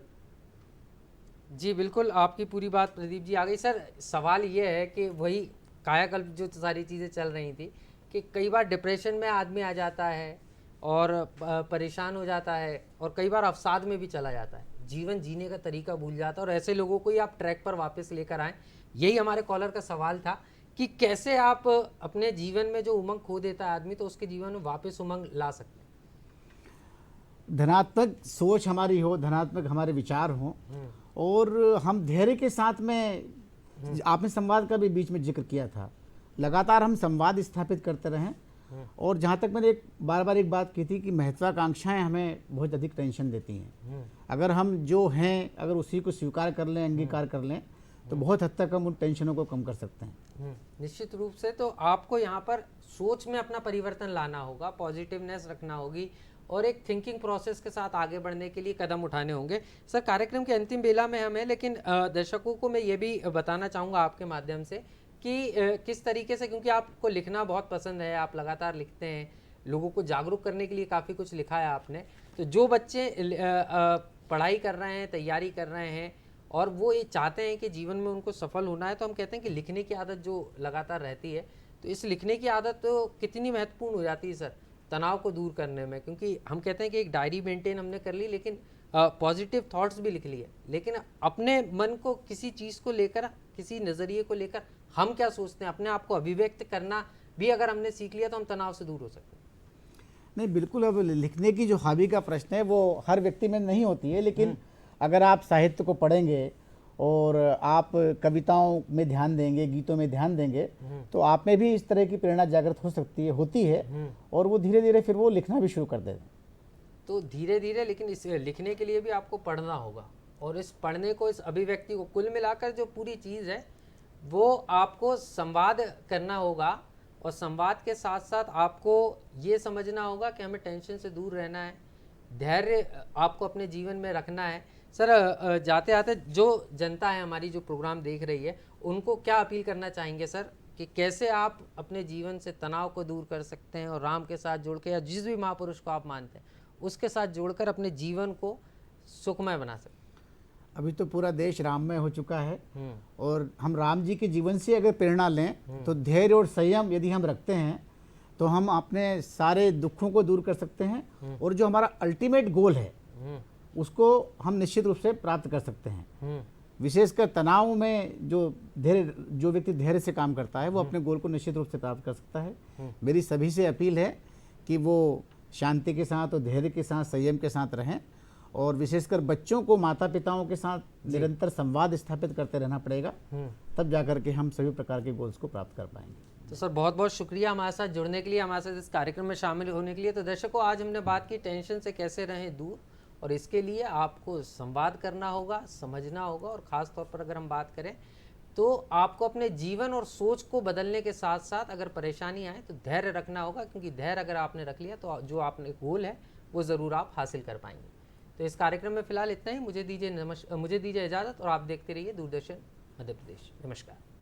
जी बिल्कुल, आपकी पूरी बात प्रदीप जी आ गई। सर सवाल ये है कि वही कायाकल्प जो सारी चीज़ें चल रही थी कि कई बार डिप्रेशन में आदमी आ जाता है और परेशान हो जाता है, और कई बार अवसाद में भी चला जाता है, जीवन जीने का तरीका भूल जाता है, और ऐसे लोगों को ही आप ट्रैक पर वापस लेकर आएँ। यही हमारे कॉलर का सवाल था कि कैसे आप अपने जीवन में जो उमंग खो देता है आदमी, तो उसके जीवन में वापस उमंग ला सकते हैं। धनात्मक सोच हमारी हो, धनात्मक हमारे विचार हों, और हम धैर्य के साथ में, आपने संवाद का भी बीच में जिक्र किया था, लगातार हम संवाद स्थापित करते रहें। और जहाँ तक मैंने बार बार एक बात की थी कि महत्वाकांक्षाएं हमें बहुत अधिक टेंशन देती हैं। अगर हम जो हैं अगर उसी को स्वीकार कर लें, अंगीकार कर लें, तो बहुत हद तक हम उन टेंशनों को कम कर सकते हैं। निश्चित रूप से। तो आपको यहाँ पर सोच में अपना परिवर्तन लाना होगा, पॉजिटिवनेस रखना होगी, और एक थिंकिंग प्रोसेस के साथ आगे बढ़ने के लिए कदम उठाने होंगे। सर कार्यक्रम के अंतिम बेला में हम हैं, लेकिन दर्शकों को मैं ये भी बताना चाहूँगा आपके माध्यम से कि किस तरीके से, क्योंकि आपको लिखना बहुत पसंद है, आप लगातार लिखते हैं, लोगों को जागरूक करने के लिए काफ़ी कुछ लिखा है आपने। तो जो बच्चे पढ़ाई कर रहे हैं, तैयारी कर रहे हैं, और वो ये चाहते हैं कि जीवन में उनको सफल होना है, तो हम कहते हैं कि लिखने की आदत जो लगातार रहती है, तो इस लिखने की आदत तो कितनी महत्वपूर्ण हो जाती है सर तनाव को दूर करने में? क्योंकि हम कहते हैं कि एक डायरी मेंटेन हमने कर ली, लेकिन पॉजिटिव थॉट्स भी लिख लिए, लेकिन अपने मन को किसी चीज़ को लेकर, किसी नज़रिए को लेकर हम क्या सोचते हैं, अपने आप को अभिव्यक्त करना भी अगर हमने सीख लिया तो हम तनाव से दूर हो सकते हैं। नहीं बिल्कुल, अब लिखने की जो हॉबी का प्रश्न है वो हर व्यक्ति में नहीं होती है, लेकिन अगर आप साहित्य को पढ़ेंगे और आप कविताओं में ध्यान देंगे, गीतों में ध्यान देंगे, तो आप में भी इस तरह की प्रेरणा जागृत हो सकती है, होती है, और वो धीरे धीरे फिर वो लिखना भी शुरू कर देते हैं। तो धीरे धीरे, लेकिन इस लिखने के लिए भी आपको पढ़ना होगा, और इस पढ़ने को, इस अभिव्यक्ति को, कुल मिलाकर जो पूरी चीज़ है वो आपको संवाद करना होगा, और संवाद के साथ साथ आपको ये समझना होगा कि हमें टेंशन से दूर रहना है, धैर्य आपको अपने जीवन में रखना है। सर जाते आते जो जनता है हमारी, जो प्रोग्राम देख रही है, उनको क्या अपील करना चाहेंगे सर कि कैसे आप अपने जीवन से तनाव को दूर कर सकते हैं, और राम के साथ जोड़ के, या जिस भी महापुरुष को आप मानते हैं उसके साथ जोड़कर अपने जीवन को सुखमय बना सकते हैं? अभी तो पूरा देश राममय हो चुका है, और हम राम जी के जीवन से अगर प्रेरणा लें तो धैर्य और संयम यदि हम रखते हैं तो हम अपने सारे दुखों को दूर कर सकते हैं, और जो हमारा अल्टीमेट गोल है उसको हम निश्चित रूप से प्राप्त कर सकते हैं। विशेषकर तनाव में जो व्यक्ति धैर्य से काम करता है वो अपने गोल को निश्चित रूप से प्राप्त कर सकता है। मेरी सभी से अपील है कि वो शांति के साथ और धैर्य के साथ, संयम के साथ रहें, और विशेषकर बच्चों को माता पिताओं के साथ निरंतर संवाद स्थापित करते रहना पड़ेगा, तब जाकर के हम सभी प्रकार के गोल्स को प्राप्त कर पाएंगे। तो सर बहुत बहुत शुक्रिया हमारे साथ जुड़ने के लिए, हमारे साथ इस कार्यक्रम में शामिल होने के लिए। तो दर्शकों, आज हमने बात की टेंशन से कैसे रहें दूर, और इसके लिए आपको संवाद करना होगा, समझना होगा, और ख़ास तौर पर अगर हम बात करें तो आपको अपने जीवन और सोच को बदलने के साथ साथ अगर परेशानी आए तो धैर्य रखना होगा, क्योंकि धैर्य अगर आपने रख लिया तो जो आपने गोल है वो ज़रूर आप हासिल कर पाएंगे। तो इस कार्यक्रम में फ़िलहाल इतना ही। मुझे दीजिए इजाज़त, और आप देखते रहिए दूरदर्शन मध्य प्रदेश। नमस्कार।